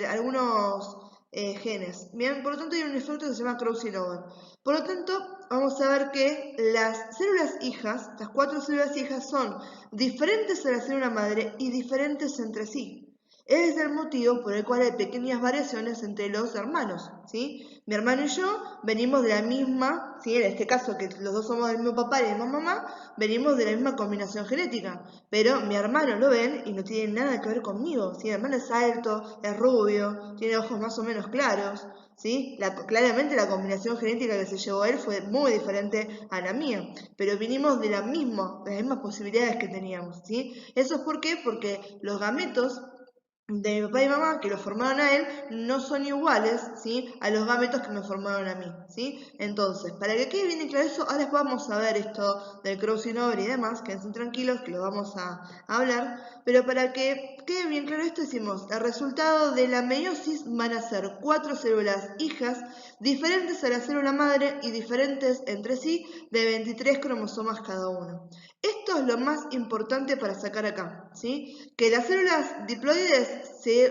algunos genes. Bien, por lo tanto hay un efecto que se llama Krauss-Logan. Por lo tanto, vamos a ver que las células hijas, las 4 células hijas, son diferentes a la célula madre y diferentes entre sí. Ese es el motivo por el cual hay pequeñas variaciones entre los hermanos, ¿sí? Mi hermano y yo venimos de la misma, ¿sí? En este caso que los dos somos del mismo papá y de la misma mamá, venimos de la misma combinación genética. Pero mi hermano lo ven y no tiene nada que ver conmigo, ¿sí? Mi hermano es alto, es rubio, tiene ojos más o menos claros, ¿sí? Claramente la combinación genética que se llevó él fue muy diferente a la mía, pero vinimos de las mismas posibilidades que teníamos, ¿sí? ¿Eso es por qué? Porque los gametos de mi papá y mamá, que lo formaron a él, no son iguales, ¿sí? A los gametos que me formaron a mí, ¿sí? Entonces, para que quede bien claro eso, ahora vamos a ver esto del crossing over y demás, quédense tranquilos que lo vamos a hablar, pero para que quede bien claro esto decimos, el resultado de la meiosis van a ser 4 células hijas, diferentes a la célula madre y diferentes entre sí, de 23 cromosomas cada uno. Esto es lo más importante para sacar acá, ¿sí? Que las células diploides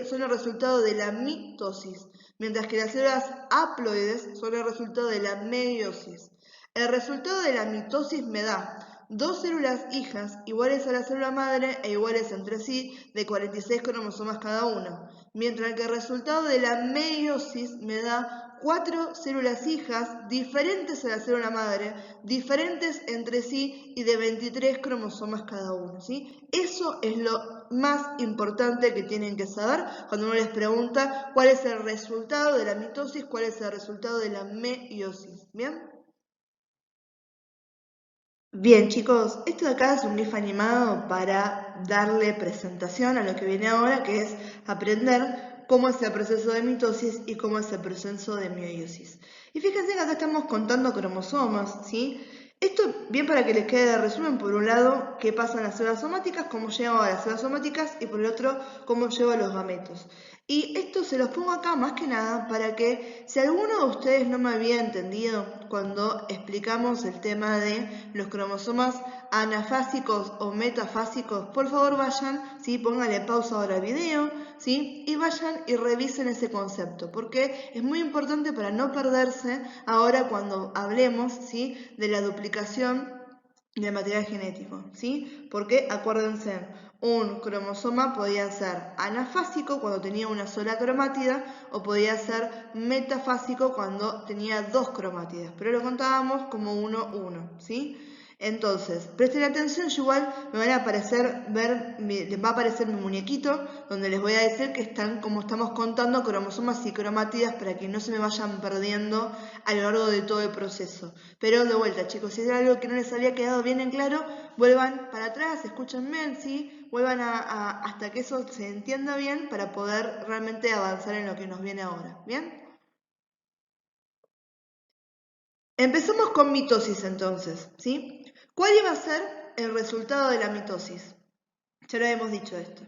son el resultado de la mitosis, mientras que las células haploides son el resultado de la meiosis. El resultado de la mitosis me da 2 células hijas iguales a la célula madre e iguales entre sí de 46 cromosomas cada una, mientras que el resultado de la meiosis me da 4 células hijas diferentes a la célula madre, diferentes entre sí y de 23 cromosomas cada uno, ¿sí? Eso es lo más importante que tienen que saber cuando uno les pregunta cuál es el resultado de la mitosis, cuál es el resultado de la meiosis, ¿bien? Bien chicos, esto de acá es un GIF animado para darle presentación a lo que viene ahora, que es aprender cómo es el proceso de mitosis y cómo es el proceso de meiosis. Y fíjense que acá estamos contando cromosomas, ¿sí? Esto bien para que les quede de resumen, por un lado, qué pasa en las células somáticas, cómo lleva a las células somáticas y por el otro, cómo lleva a los gametos. Y esto se los pongo acá más que nada para que si alguno de ustedes no me había entendido cuando explicamos el tema de los cromosomas anafásicos o metafásicos, por favor vayan, ¿sí? Pónganle pausa ahora al video, ¿sí? Y vayan y revisen ese concepto, porque es muy importante para no perderse ahora cuando hablemos, ¿sí? De la duplicación del material genético, ¿sí? Porque acuérdense, un cromosoma podía ser anafásico cuando tenía una sola cromátida o podía ser metafásico cuando tenía 2 cromátidas, pero lo contábamos como 1, ¿sí? Entonces, presten atención, yo igual me van a aparecer, les va a aparecer mi muñequito, donde les voy a decir que están, como estamos contando, cromosomas y cromátidas para que no se me vayan perdiendo a lo largo de todo el proceso. Pero de vuelta, chicos, si es algo que no les había quedado bien en claro, vuelvan para atrás, escúchenme, ¿sí? Vuelvan hasta que eso se entienda bien para poder realmente avanzar en lo que nos viene ahora, ¿bien? Empezamos con mitosis entonces, ¿sí? ¿Cuál iba a ser el resultado de la mitosis? Ya lo hemos dicho esto.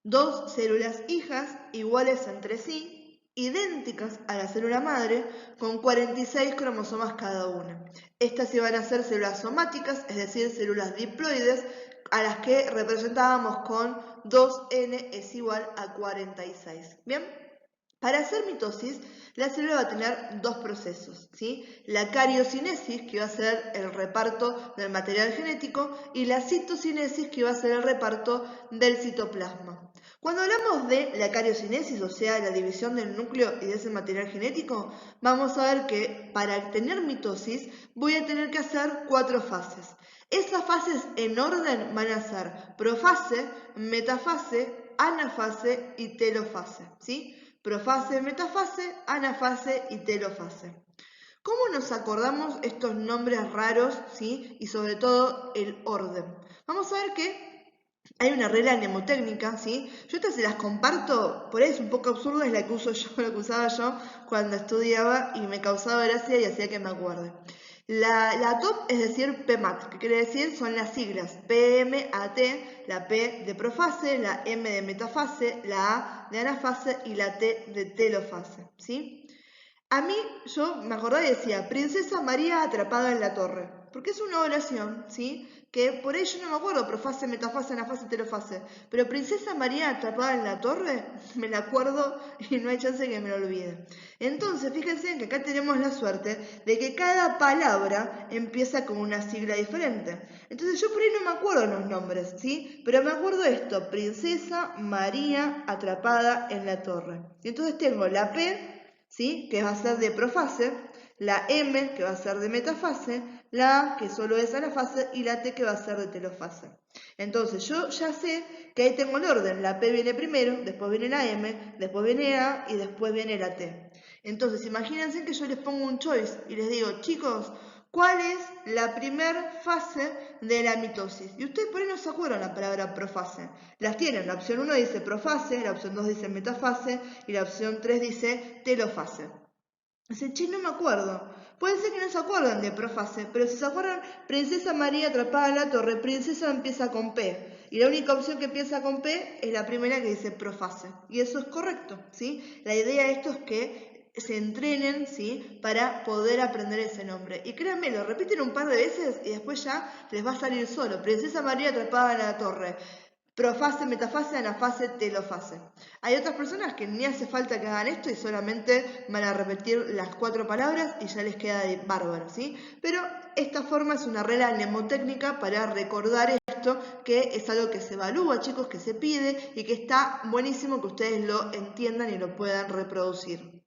2 células hijas iguales entre sí, idénticas a la célula madre, con 46 cromosomas cada una. Estas iban a ser células somáticas, es decir, células diploides, a las que representábamos con 2n es igual a 46. ¿Bien? Para hacer mitosis, la célula va a tener 2 procesos, ¿sí? La cariocinesis, que va a ser el reparto del material genético, y la citocinesis, que va a ser el reparto del citoplasma. Cuando hablamos de la cariocinesis, o sea, la división del núcleo y de ese material genético, vamos a ver que para tener mitosis voy a tener que hacer 4 fases. Esas fases en orden van a ser profase, metafase, anafase y telofase, ¿sí? Profase, metafase, anafase y telofase. ¿Cómo nos acordamos estos nombres raros, ¿sí? Y sobre todo el orden? Vamos a ver que hay una regla mnemotécnica, ¿sí? Yo estas se las comparto, por ahí es un poco absurdo, es la que uso yo, la que usaba yo cuando estudiaba y me causaba gracia y hacía que me acuerde. La TOP es decir PMAT, que quiere decir son las siglas PMAT, la P de profase, la M de metafase, la A de anafase y la T de telofase, ¿sí? A mí, yo me acordaba y decía, Princesa María atrapada en la torre. porque es una oración, ¿sí? Que por ahí yo no me acuerdo, profase, metafase, anafase, telofase, pero Princesa María atrapada en la torre, me la acuerdo y no hay chance que me lo olvide. Entonces, fíjense que acá tenemos la suerte de que cada palabra empieza con una sigla diferente. Entonces yo por ahí no me acuerdo los nombres, ¿sí? Pero me acuerdo esto, Princesa María atrapada en la torre. Y entonces tengo la P, ¿sí? Que va a ser de profase, la M, que va a ser de metafase, la A, que solo es anafase, y la T, que va a ser de telofase. Entonces yo ya sé que ahí tengo el orden, la P viene primero, después viene la M, después viene la A y después viene la T. Entonces imagínense que yo les pongo un choice y les digo, chicos, ¿cuál es la primera fase de la mitosis? Y ustedes por ahí no se acuerdan la palabra profase. Las tienen, la opción 1 dice profase, la opción 2 dice metafase y la opción 3 dice telofase. Dice, che, no me acuerdo. Puede ser que no se acuerdan de profase, pero si se acuerdan, Princesa María atrapada en la torre, princesa empieza con P. Y la única opción que empieza con P es la primera que dice profase. Y eso es correcto, ¿sí? La idea de esto es que se entrenen, ¿sí? Para poder aprender ese nombre. Y créanme, lo repiten un par de veces y después ya les va a salir solo. Princesa María atrapada en la torre. Profase, metafase, anafase, telofase. Hay otras personas que ni hace falta que hagan esto y solamente van a repetir las 4 palabras y ya les queda de bárbaro, ¿sí? Pero esta forma es una regla mnemotécnica para recordar esto, que es algo que se evalúa, chicos, que se pide y que está buenísimo que ustedes lo entiendan y lo puedan reproducir.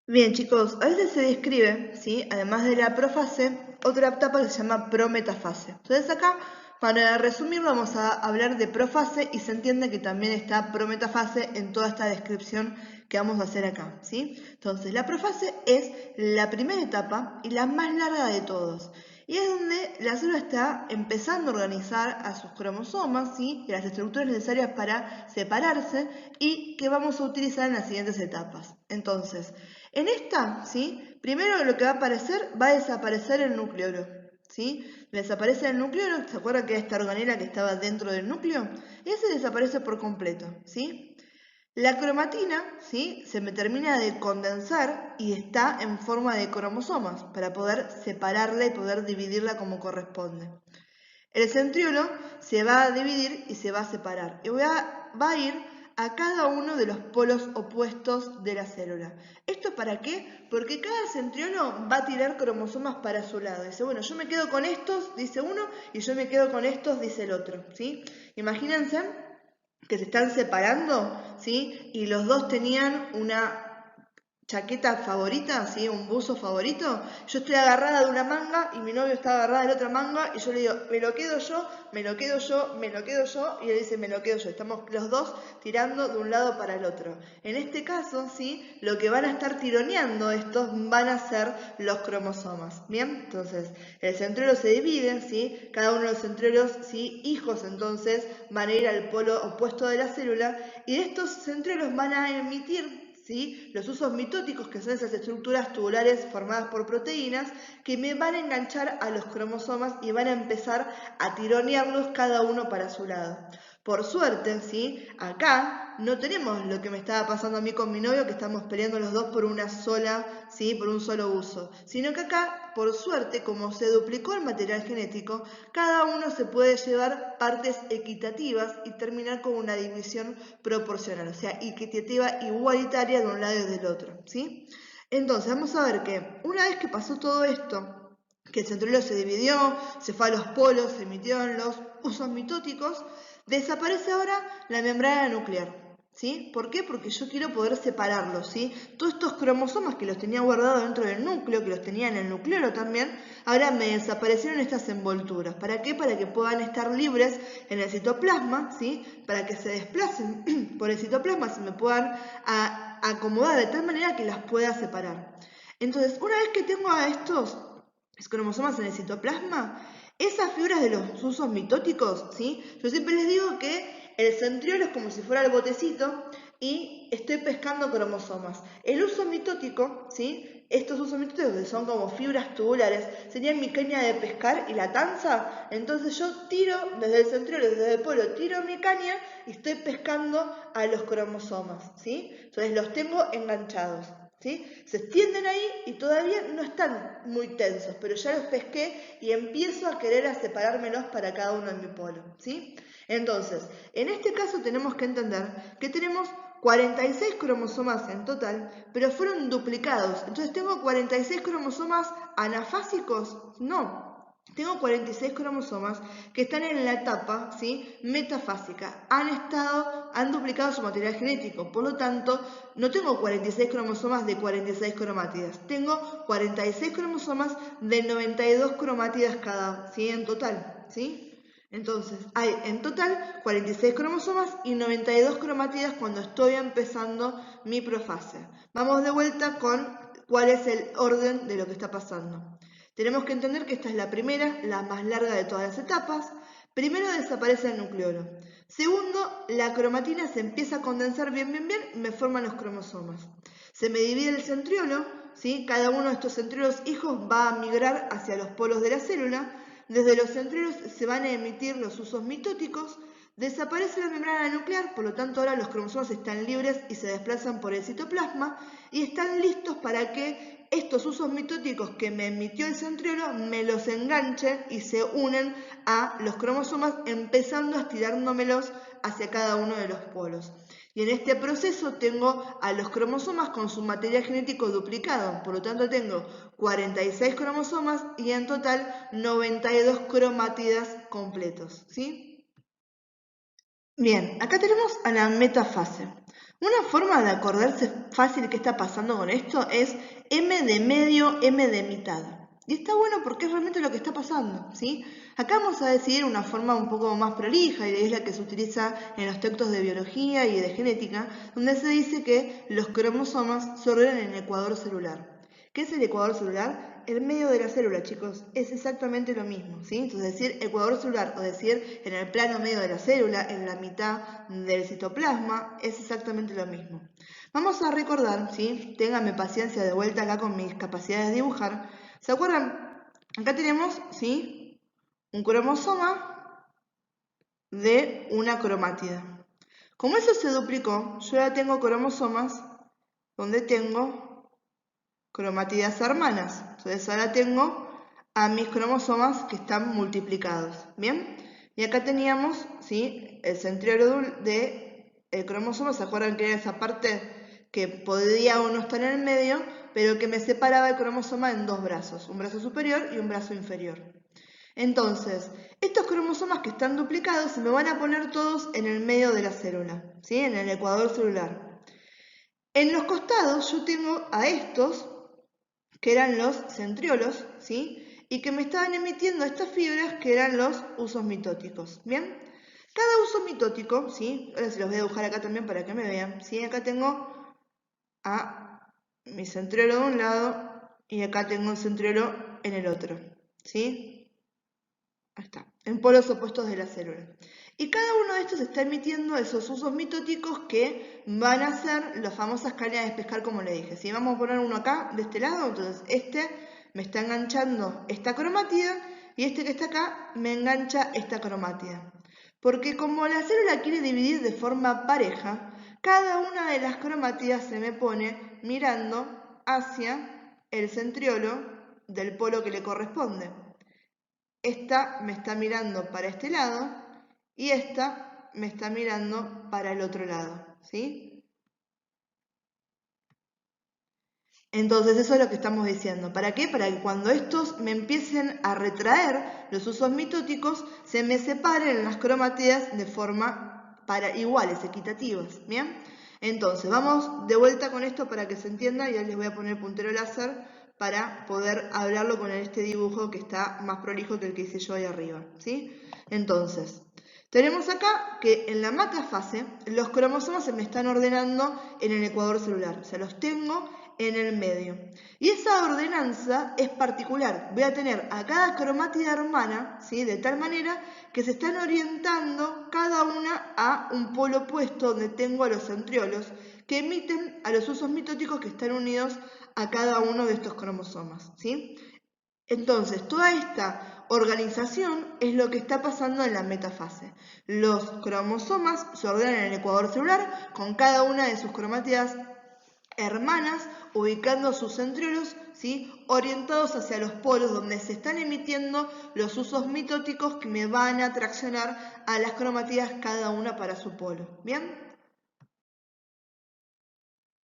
Bien, chicos, a veces se describe, ¿sí? Además de la profase, otra etapa que se llama prometafase. Entonces acá, para resumir, vamos a hablar de profase y se entiende que también está prometafase en toda esta descripción que vamos a hacer acá, ¿sí? Entonces, la profase es la primera etapa y la más larga de todos. Y es donde la célula está empezando a organizar a sus cromosomas, ¿sí? Y las estructuras necesarias para separarse y que vamos a utilizar en las siguientes etapas. Entonces, en esta, ¿sí? Primero lo que va a aparecer, va a desaparecer el nucleolo, ¿sí? Desaparece el nucleolo, ¿se acuerdan que era esta organela que estaba dentro del núcleo? Ese desaparece por completo, ¿sí? La cromatina, ¿sí? Se me termina de condensar y está en forma de cromosomas para poder separarla y poder dividirla como corresponde. El centriolo se va a dividir y se va a separar y va a ir a cada uno de los polos opuestos de la célula. ¿Esto para qué? Porque cada centriolo va a tirar cromosomas para su lado. Dice, bueno, yo me quedo con estos, dice uno, y yo me quedo con estos, dice el otro, ¿sí? Imagínense que se están separando, ¿sí? Y los dos tenían una chaqueta favorita, ¿sí? Un buzo favorito. Yo estoy agarrada de una manga y mi novio está agarrada de la otra manga y yo le digo, me lo quedo yo, me lo quedo yo, me lo quedo yo, y él dice, me lo quedo yo. Estamos los dos tirando de un lado para el otro. En este caso, ¿sí? Lo que van a estar tironeando estos van a ser los cromosomas, ¿bien? Entonces, el centriolo se divide, ¿sí? Cada uno de los centriolos, ¿sí? Hijos, entonces, van a ir al polo opuesto de la célula y de estos centriolos van a emitir, ¿sí? Los usos mitóticos, que son esas estructuras tubulares formadas por proteínas, que me van a enganchar a los cromosomas y van a empezar a tironearlos cada uno para su lado. Por suerte, ¿sí? Acá no tenemos lo que me estaba pasando a mí con mi novio, que estamos peleando los dos por una sola, ¿sí? Por un solo uso. Sino que acá, por suerte, como se duplicó el material genético, cada uno se puede llevar partes equitativas y terminar con una división proporcional, o sea, equitativa igualitaria de un lado y del otro, ¿sí? Entonces, vamos a ver que una vez que pasó todo esto, que el centriolo se dividió, se fue a los polos, se emitieron los usos mitóticos, desaparece ahora la membrana nuclear. ¿Sí? ¿Por qué? Porque yo quiero poder separarlos, ¿sí? Todos estos cromosomas que los tenía guardados dentro del núcleo, que los tenía en el nucleolo también, ahora me desaparecieron estas envolturas. ¿Para qué? Para que puedan estar libres en el citoplasma, ¿sí? Para que se desplacen por el citoplasma, se me puedan acomodar de tal manera que las pueda separar. Entonces, una vez que tengo a estos cromosomas en el citoplasma, esas fibras de los usos mitóticos, ¿sí? Yo siempre les digo que el centriolo es como si fuera el botecito y estoy pescando cromosomas. El uso mitótico, ¿sí? Estos usos mitóticos que son como fibras tubulares, serían mi caña de pescar y la tanza. Entonces yo tiro desde el centriolo, desde el polo, tiro mi caña y estoy pescando a los cromosomas, ¿sí? Entonces los tengo enganchados. ¿sí? Se extienden ahí y todavía no están muy tensos, pero ya los pesqué y empiezo a querer separármelos para cada uno en mi polo, ¿sí? Entonces, en este caso tenemos que entender que tenemos 46 cromosomas en total, pero fueron duplicados. Entonces, ¿tengo 46 cromosomas anafásicos? No. Tengo 46 cromosomas que están en la etapa, ¿sí?, metafásica. Han duplicado su material genético. Por lo tanto, no tengo 46 cromosomas de 46 cromátidas. Tengo 46 cromosomas de 92 cromátidas cada, ¿sí?, en total, ¿sí? Entonces, hay en total 46 cromosomas y 92 cromátidas cuando estoy empezando mi profase. Vamos de vuelta con cuál es el orden de lo que está pasando. Tenemos que entender que esta es la primera, la más larga de todas las etapas. Primero desaparece el nucleolo. Segundo, la cromatina se empieza a condensar bien, me forman los cromosomas. Se me divide el centriolo, ¿sí? Cada uno de estos centriolos hijos va a migrar hacia los polos de la célula. Desde los centriolos se van a emitir los usos mitóticos. Desaparece la membrana nuclear, por lo tanto ahora los cromosomas están libres y se desplazan por el citoplasma y están listos para que estos usos mitóticos que me emitió el centriolo me los enganchen y se unen a los cromosomas, empezando a estirándomelos hacia cada uno de los polos. Y en este proceso tengo a los cromosomas con su material genético duplicado, por lo tanto tengo 46 cromosomas y en total 92 cromátidas completos, ¿sí? Bien, acá tenemos a la metafase. Una forma de acordarse fácil qué está pasando con esto es M de medio, M de mitad. Y está bueno porque es realmente lo que está pasando, ¿sí? Acá vamos a decidir una forma un poco más prolija y es la que se utiliza en los textos de biología y de genética, donde se dice que los cromosomas se ordenan en el ecuador celular. ¿Qué es el ecuador celular? El medio de la célula, chicos, es exactamente lo mismo, ¿sí? Entonces decir ecuador celular o decir en el plano medio de la célula, en la mitad del citoplasma, es exactamente lo mismo. Vamos a recordar, ¿sí? Ténganme paciencia de vuelta acá con mis capacidades de dibujar. ¿Se acuerdan? Acá tenemos, ¿sí?, un cromosoma de una cromátida. Como eso se duplicó, yo ya tengo cromosomas donde tengo cromátidas hermanas. Entonces ahora tengo a mis cromosomas que están multiplicados, ¿bien? Y acá teníamos, ¿sí?, el centriolo del cromosoma. ¿Se acuerdan que era esa parte que podía o no estar en el medio, pero que me separaba el cromosoma en dos brazos, un brazo superior y un brazo inferior? Entonces, estos cromosomas que están duplicados se me van a poner todos en el medio de la célula, ¿sí?, en el ecuador celular. En los costados yo tengo a estos, que eran los centriolos, ¿sí?, y que me estaban emitiendo estas fibras que eran los usos mitóticos, ¿bien? Cada uso mitótico, ¿sí?, ahora se los voy a dibujar acá también para que me vean, ¿sí? Acá tengo a mi centriolo de un lado y acá tengo un centriolo en el otro, ¿sí? Ahí está, en polos opuestos de la célula. Y cada uno de estos está emitiendo esos usos mitóticos que van a ser las famosas cadenas de pescar, como le dije. Si vamos a poner uno acá, de este lado, entonces este me está enganchando esta cromátida y este que está acá me engancha esta cromátida. Porque como la célula quiere dividir de forma pareja, cada una de las cromátidas se me pone mirando hacia el centriolo del polo que le corresponde. Esta me está mirando para este lado y esta me está mirando para el otro lado, ¿sí? Entonces eso es lo que estamos diciendo. ¿Para qué? Para que cuando estos me empiecen a retraer los usos mitóticos, se me separen las cromátidas de forma iguales, equitativas, ¿bien? Entonces vamos de vuelta con esto para que se entienda y ahora les voy a poner puntero láser para poder hablarlo con este dibujo que está más prolijo que el que hice yo ahí arriba, ¿sí? Entonces, tenemos acá que en la metafase los cromosomas se me están ordenando en el ecuador celular, o sea, los tengo en el medio. Y esa ordenanza es particular. Voy a tener a cada cromátida hermana, ¿sí?, de tal manera que se están orientando cada una a un polo opuesto donde tengo a los centriolos que emiten a los usos mitóticos que están unidos a cada uno de estos cromosomas, ¿sí? Entonces, toda esta organización es lo que está pasando en la metafase. Los cromosomas se ordenan en el ecuador celular con cada una de sus cromátidas hermanas, ubicando sus centriolos, ¿sí?, orientados hacia los polos donde se están emitiendo los usos mitóticos que me van a traccionar a las cromátidas cada una para su polo. ¿Bien?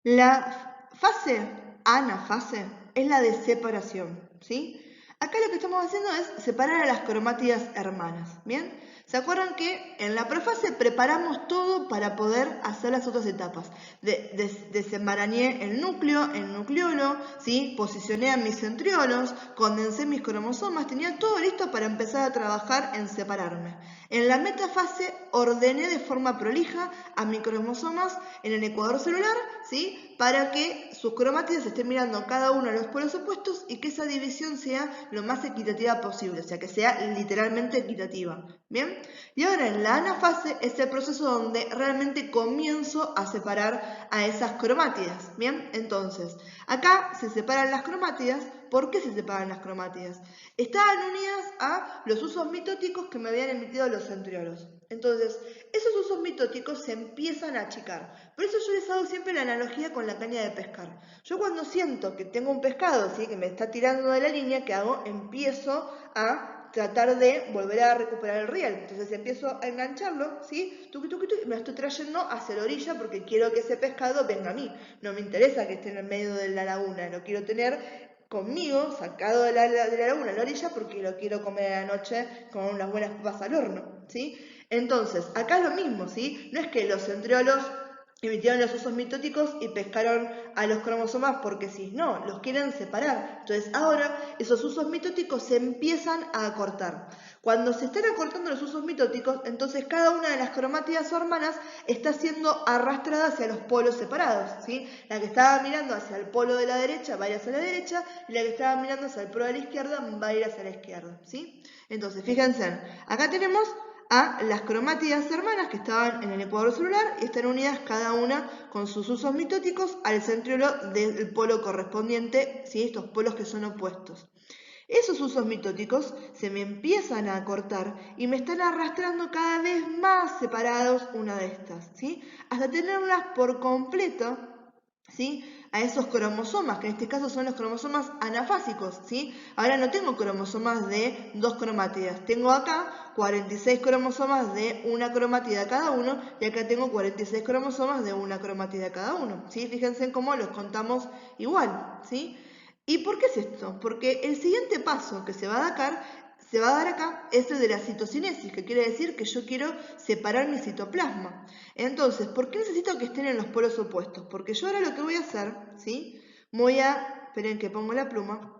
La fase, anafase, es la de separación, ¿sí? Acá lo que estamos haciendo es separar a las cromátidas hermanas, ¿bien? ¿Se acuerdan que en la profase preparamos todo para poder hacer las otras etapas? Desembarañé el núcleo, el nucleolo, ¿sí? Posicioné a mis centriolos, condensé mis cromosomas, tenía todo listo para empezar a trabajar en separarme. En la metafase ordené de forma prolija a mis cromosomas en el ecuador celular, ¿sí?, para que sus cromátidas estén mirando cada uno a los polos opuestos y que esa división sea lo más equitativa posible, o sea, que sea literalmente equitativa. ¿Bien? Y ahora en la anafase es el proceso donde realmente comienzo a separar a esas cromátidas. ¿Bien? Entonces, acá se separan las cromátidas. ¿Por qué se separan las cromátidas? Estaban unidas a los usos mitóticos que me habían emitido los centriolos. Entonces, esos usos mitóticos se empiezan a achicar. Por eso yo les hago siempre la analogía con la caña de pescar. Yo cuando siento que tengo un pescado, ¿sí?, que me está tirando de la línea, ¿qué hago? Empiezo a tratar de volver a recuperar el riel. Entonces empiezo a engancharlo, ¿sí?, y me lo estoy trayendo hacia la orilla porque quiero que ese pescado venga a mí. No me interesa que esté en el medio de la laguna, lo quiero tener conmigo, sacado de la laguna a la orilla, porque lo quiero comer a la noche con unas buenas papas al horno, ¿sí? Entonces, acá es lo mismo, ¿sí? No es que los centriolos emitieron los usos mitóticos y pescaron a los cromosomas porque sí, no, los quieren separar. Entonces ahora esos usos mitóticos se empiezan a acortar. Cuando se están acortando los usos mitóticos, entonces cada una de las cromátidas hermanas está siendo arrastrada hacia los polos separados, ¿sí? La que estaba mirando hacia el polo de la derecha va a ir hacia la derecha y la que estaba mirando hacia el polo de la izquierda va a ir hacia la izquierda, ¿sí? Entonces, fíjense, acá tenemos a las cromátidas hermanas que estaban en el ecuador celular y están unidas cada una con sus usos mitóticos al centriolo del polo correspondiente, ¿sí?, estos polos que son opuestos. Esos usos mitóticos se me empiezan a acortar y me están arrastrando cada vez más separados una de estas, ¿sí?, hasta tenerlas por completo, ¿sí?, a esos cromosomas, que en este caso son los cromosomas anafásicos, ¿sí? Ahora no tengo cromosomas de dos cromátidas, tengo acá 46 cromosomas de una cromátida cada uno y acá tengo 46 cromosomas de una cromátida cada uno, ¿sí? Fíjense en cómo los contamos igual, ¿sí? ¿Y por qué es esto? Porque el siguiente paso que se va a dar acá es el de la citocinesis, que quiere decir que yo quiero separar mi citoplasma. Entonces, ¿por qué necesito que estén en los polos opuestos? Porque yo ahora lo que voy a hacer, ¿sí?, esperen que pongo la pluma,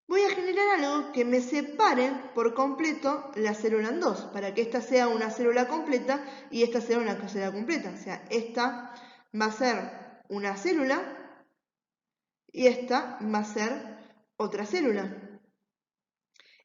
voy a generar algo que me separe por completo la célula en dos, para que esta sea una célula completa y esta sea una célula completa. O sea, esta va a ser una célula y esta va a ser otra célula.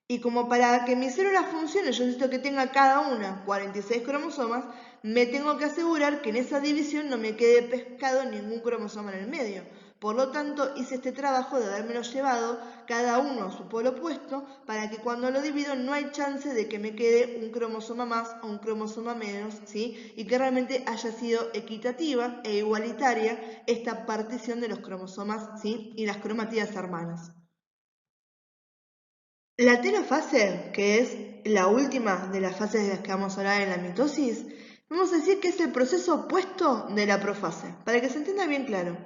Y como para que mi célula funcione, yo necesito que tenga cada una 46 cromosomas, me tengo que asegurar que en esa división no me quede pescado ningún cromosoma en el medio. Por lo tanto, hice este trabajo de habérmelo llevado cada uno a su polo opuesto para que cuando lo divido no hay chance de que me quede un cromosoma más o un cromosoma menos, ¿sí?, y que realmente haya sido equitativa e igualitaria esta partición de los cromosomas, ¿sí?, y las cromátidas hermanas. La telofase, que es la última de las fases de las que vamos a hablar en la mitosis, vamos a decir que es el proceso opuesto de la profase, para que se entienda bien claro.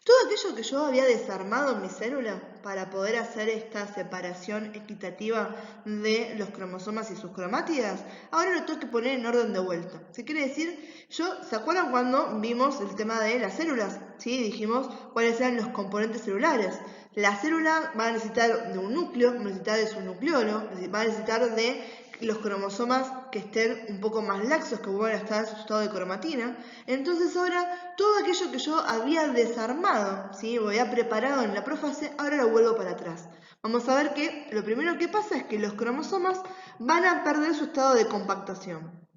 Todo aquello que yo había desarmado en mi célula para poder hacer esta separación equitativa de los cromosomas y sus cromátidas, ahora lo tengo que poner en orden de vuelta. ¿Se quiere decir? ¿Se acuerdan cuando vimos el tema de las células? ¿Sí? Dijimos cuáles eran los componentes celulares. La célula va a necesitar de un núcleo, va a necesitar de su nucleolo, va a necesitar de los cromosomas que estén un poco más laxos, que vuelvan a estar en su estado de cromatina. Entonces ahora todo aquello que yo había desarmado, ¿sí?, o había preparado en la profase, ahora lo vuelvo para atrás. Vamos a ver que lo primero que pasa es que los cromosomas van a perder su estado de compactación,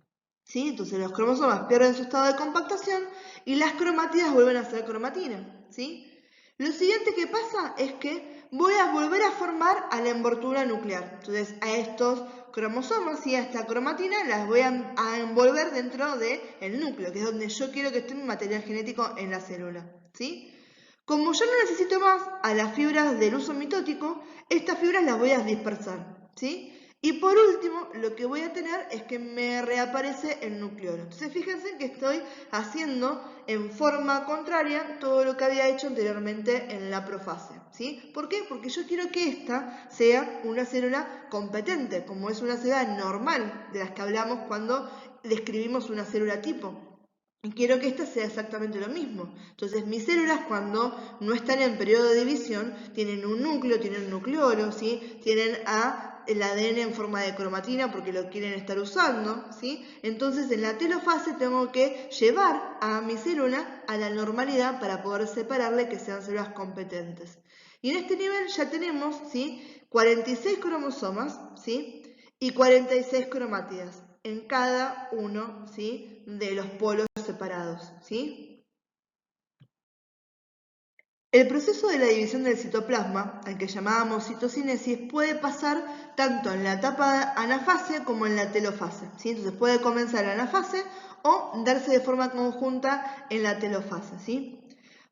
¿sí? Entonces los cromosomas pierden su estado de compactación y las cromátidas vuelven a ser cromatina, ¿sí? Lo siguiente que pasa es que voy a volver a formar a la envoltura nuclear. Entonces a estos cromosomas y a esta cromatina las voy a envolver dentro del núcleo, que es donde yo quiero que esté mi material genético en la célula, ¿sí? Como yo no necesito más a las fibras del uso mitótico, estas fibras las voy a dispersar, ¿sí? Y por último, lo que voy a tener es que me reaparece el nucleolo. Entonces, fíjense que estoy haciendo en forma contraria todo lo que había hecho anteriormente en la profase, ¿sí? ¿Por qué? Porque yo quiero que esta sea una célula competente, como es una célula normal de las que hablamos cuando describimos una célula tipo. Y quiero que esta sea exactamente lo mismo. Entonces, mis células cuando no están en periodo de división tienen un núcleo, tienen un nucleolo, ¿sí? Tienen el ADN en forma de cromatina porque lo quieren estar usando, ¿sí? Entonces, en la telofase tengo que llevar a mi célula a la normalidad para poder separarle que sean células competentes. Y en este nivel ya tenemos, ¿sí? 46 cromosomas, ¿sí? Y 46 cromátidas en cada uno, ¿sí? De los polos separados, ¿sí? El proceso de la división del citoplasma, al que llamábamos citocinesis, puede pasar tanto en la etapa anafase como en la telofase, ¿sí? Entonces puede comenzar en anafase o darse de forma conjunta en la telofase, ¿sí?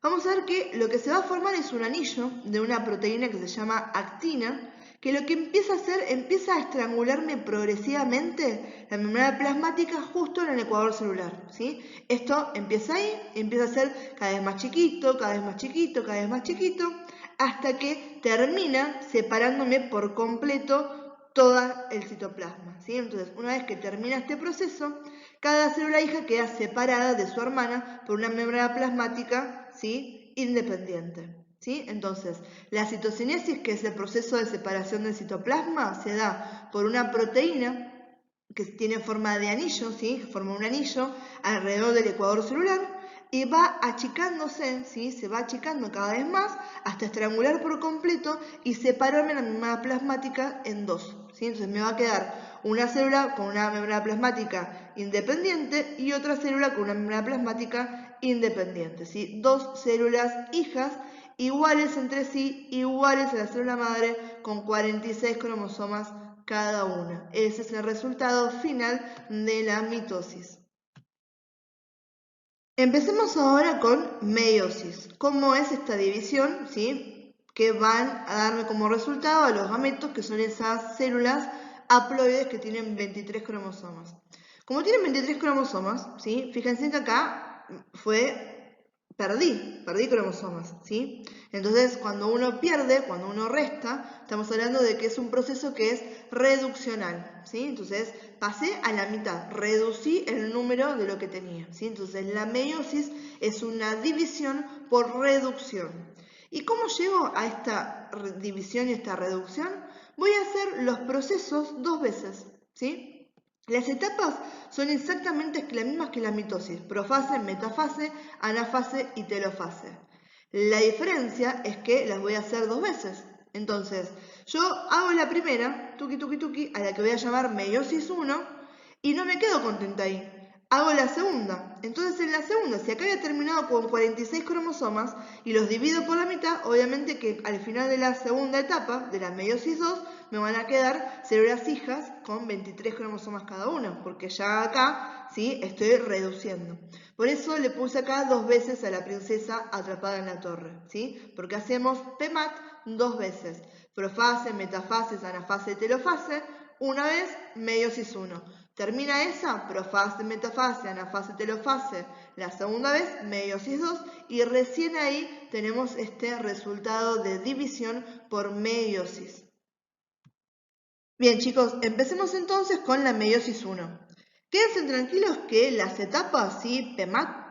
Vamos a ver que lo que se va a formar es un anillo de una proteína que se llama actina, que lo que empieza a hacer, empieza a estrangularme progresivamente la membrana plasmática justo en el ecuador celular, ¿sí? Esto empieza ahí, empieza a ser cada vez más chiquito, cada vez más chiquito, cada vez más chiquito, hasta que termina separándome por completo todo el citoplasma, ¿sí? Entonces, una vez que termina este proceso, cada célula hija queda separada de su hermana por una membrana plasmática, ¿sí? Independiente. ¿Sí? Entonces, la citocinesis, que es el proceso de separación del citoplasma, se da por una proteína que tiene forma de anillo, ¿sí? Forma un anillo alrededor del ecuador celular y va achicándose, ¿sí? Se va achicando cada vez más hasta estrangular por completo y separarme la membrana plasmática en dos, ¿sí? Entonces me va a quedar una célula con una membrana plasmática independiente y otra célula con una membrana plasmática independiente, ¿sí? Dos células hijas iguales entre sí, iguales a la célula madre, con 46 cromosomas cada una. Ese es el resultado final de la mitosis. Empecemos ahora con meiosis. ¿Cómo es esta división? ¿Sí? Que van a darme como resultado a los gametos, que son esas células haploides que tienen 23 cromosomas. Como tienen 23 cromosomas, ¿sí? Fíjense que acá perdí cromosomas, ¿sí? Entonces, cuando uno pierde, cuando uno resta, estamos hablando de que es un proceso que es reduccional, ¿sí? Entonces, pasé a la mitad, reducí el número de lo que tenía, ¿sí? Entonces, la meiosis es una división por reducción. ¿Y cómo llego a esta división y esta reducción? Voy a hacer los procesos dos veces, ¿sí? Las etapas son exactamente las mismas que la mitosis, profase, metafase, anafase y telofase. La diferencia es que las voy a hacer dos veces. Entonces, yo hago la primera, tuki tuki tuki, a la que voy a llamar meiosis 1, y no me quedo contenta ahí. Hago la segunda. Entonces, en la segunda, si acá había terminado con 46 cromosomas y los divido por la mitad, obviamente que al final de la segunda etapa, de la meiosis 2, me van a quedar células hijas con 23 cromosomas cada una, porque ya acá, ¿sí? Estoy reduciendo. Por eso le puse acá dos veces a la princesa atrapada en la torre, ¿sí? Porque hacemos PEMAT dos veces. Profase, metafase, anafase, telofase. Una vez, meiosis 1. Termina esa, profase, metafase, anafase, telofase. La segunda vez, meiosis 2. Y recién ahí tenemos este resultado de división por meiosis. Bien, chicos, empecemos entonces con la meiosis 1. Quédense tranquilos que las etapas, ¿sí? PEMAT,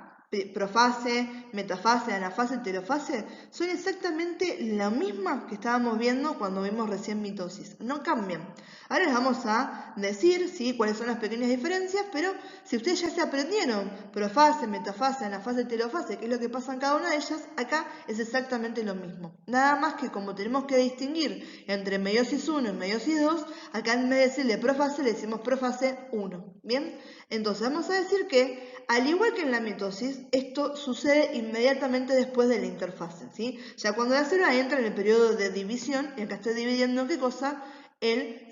profase, metafase, anafase, telofase, son exactamente la misma que estábamos viendo cuando vimos recién mitosis. No cambian. Ahora les vamos a decir, ¿sí? Cuáles son las pequeñas diferencias, pero si ustedes ya se aprendieron profase, metafase, anafase, telofase, qué es lo que pasa en cada una de ellas, acá es exactamente lo mismo. Nada más que como tenemos que distinguir entre meiosis 1 y meiosis 2, acá en vez de decirle profase, le decimos profase 1. ¿Bien? Entonces vamos a decir que, al igual que en la mitosis, esto sucede inmediatamente después de la interfase, ¿sí? Ya cuando la célula entra en el periodo de división, y acá estoy dividiendo ¿qué cosa? El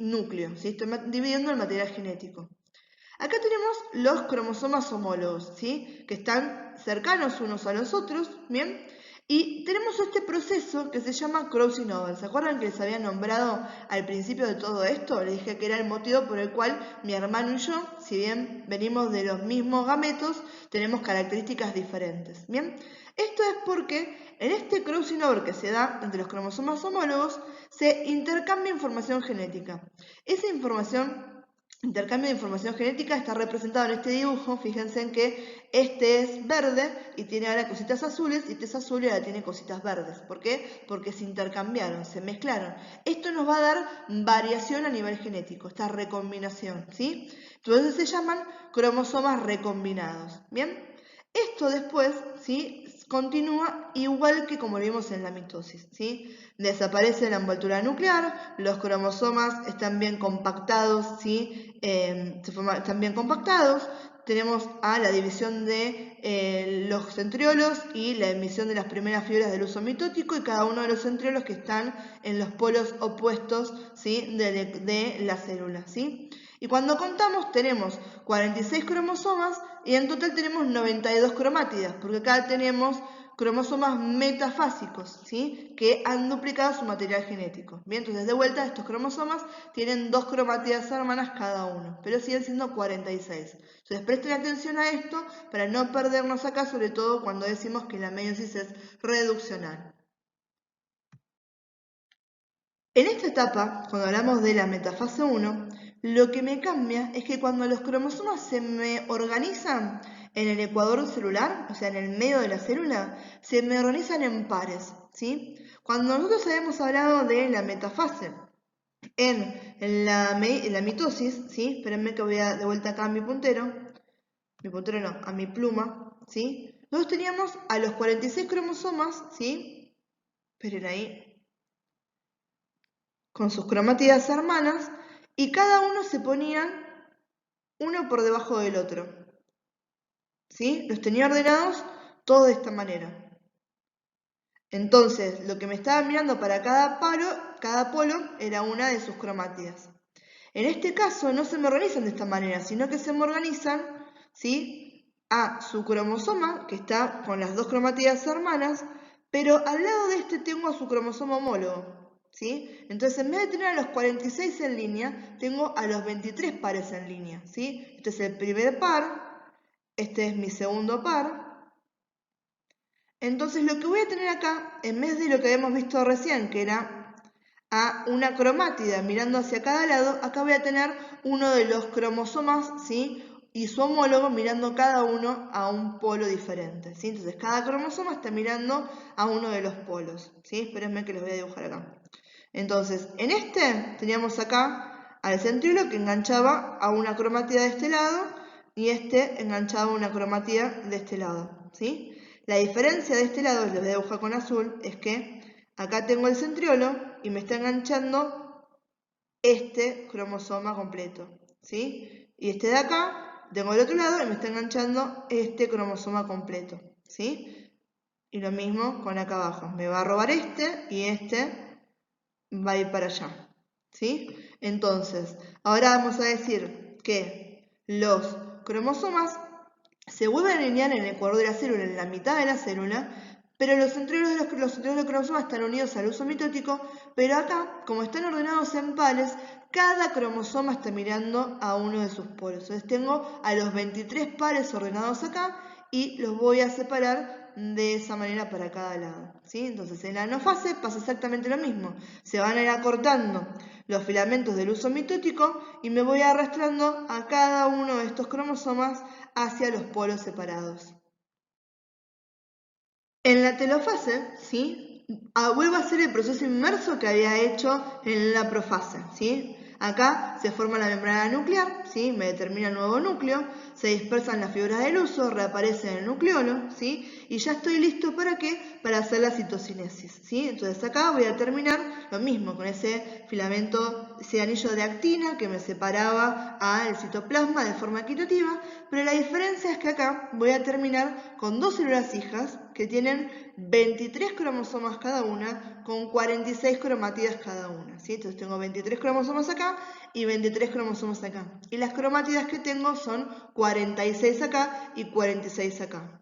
núcleo, ¿sí? Estoy dividiendo el material genético. Acá tenemos los cromosomas homólogos, ¿sí? Que están cercanos unos a los otros, ¿bien? Y tenemos este proceso que se llama crossing over. ¿Se acuerdan que les había nombrado al principio de todo esto? Les dije que era el motivo por el cual mi hermano y yo, si bien venimos de los mismos gametos, tenemos características diferentes. ¿Bien? Esto es porque en este crossing over que se da entre los cromosomas homólogos, se intercambia información genética. Esa intercambio de información genética está representado en este dibujo. Fíjense en que este es verde y tiene ahora cositas azules, y este es azul y ahora tiene cositas verdes. ¿Por qué? Porque se intercambiaron, se mezclaron. Esto nos va a dar variación a nivel genético, esta recombinación, ¿sí? Entonces se llaman cromosomas recombinados. ¿Bien? Esto después, ¿sí?, continúa igual que como lo vimos en la mitosis, ¿sí? Desaparece la envoltura nuclear, los cromosomas están bien compactados, ¿sí? Están bien compactados, tenemos a la división de los centriolos y la emisión de las primeras fibras del uso mitótico, y cada uno de los centriolos que están en los polos opuestos, ¿sí?, de la célula, ¿sí? Y cuando contamos tenemos 46 cromosomas y en total tenemos 92 cromátidas, porque acá tenemos cromosomas metafásicos, ¿sí?, que han duplicado su material genético. Bien, entonces de vuelta estos cromosomas tienen 2 cromátidas hermanas cada uno, pero siguen siendo 46. Entonces presten atención a esto para no perdernos acá, sobre todo cuando decimos que la meiosis es reduccional. En esta etapa, cuando hablamos de la metafase 1, lo que me cambia es que cuando los cromosomas se me organizan en el ecuador celular, o sea, en el medio de la célula, se me organizan en pares, ¿sí? Cuando nosotros habíamos hablado de la metafase en la mitosis, ¿sí? Espérenme que voy de vuelta acá a mi puntero no, a mi pluma, ¿sí? Nosotros teníamos a los 46 cromosomas, ¿sí? Esperen ahí, con sus cromátidas hermanas, y cada uno se ponían uno por debajo del otro, ¿sí? Los tenía ordenados todos de esta manera. Entonces, lo que me estaba mirando para cada polo era una de sus cromátidas. En este caso no se me organizan de esta manera, sino que se me organizan, ¿sí?, a su cromosoma, que está con las 2 cromátidas hermanas, pero al lado de este tengo a su cromosoma homólogo, ¿sí? Entonces, en vez de tener a los 46 en línea, tengo a los 23 pares en línea, ¿sí? Este es el primer par, este es mi segundo par. Entonces, lo que voy a tener acá, en vez de lo que habíamos visto recién, que era a una cromátida mirando hacia cada lado, acá voy a tener uno de los cromosomas, ¿sí?, y su homólogo mirando cada uno a un polo diferente, ¿sí? Entonces cada cromosoma está mirando a uno de los polos, ¿sí? Espérenme que los voy a dibujar acá. Entonces, en este teníamos acá al centriolo que enganchaba a una cromátida de este lado y este enganchaba a una cromátida de este lado, ¿sí? La diferencia de este lado, les voy a dibujar con azul, es que acá tengo el centriolo y me está enganchando este cromosoma completo, ¿sí? Y este de acá, tengo el otro lado y me está enganchando este cromosoma completo, ¿sí? Y lo mismo con acá abajo, me va a robar este y este va a ir para allá, ¿sí? Entonces, ahora vamos a decir que los cromosomas se vuelven a alinear en el ecuador de la célula, en la mitad de la célula, pero los centriolos de los cromosomas están unidos al uso mitótico, pero acá, como están ordenados en pares, cada cromosoma está mirando a uno de sus polos. Entonces tengo a los 23 pares ordenados acá y los voy a separar de esa manera para cada lado, ¿sí? Entonces en la anafase pasa exactamente lo mismo. Se van a ir acortando los filamentos del uso mitótico y me voy arrastrando a cada uno de estos cromosomas hacia los polos separados. En la telofase, ¿sí?, vuelvo a hacer el proceso inverso que había hecho en la profase, ¿sí? Acá se forma la membrana nuclear, ¿sí?, me determina el nuevo núcleo, se dispersan las fibras del uso, reaparece en el nucleolo, ¿sí?, y ya estoy listo ¿para qué? Para hacer la citocinesis, ¿sí? Entonces acá voy a terminar lo mismo con ese filamento, ese anillo de actina que me separaba al citoplasma de forma equitativa, pero la diferencia es que acá voy a terminar con 2 células hijas que tienen 23 cromosomas cada una con 46 cromátidas cada una, ¿sí? Entonces tengo 23 cromosomas acá y 23 cromosomas acá. Y las cromátidas que tengo son 46 acá y 46 acá.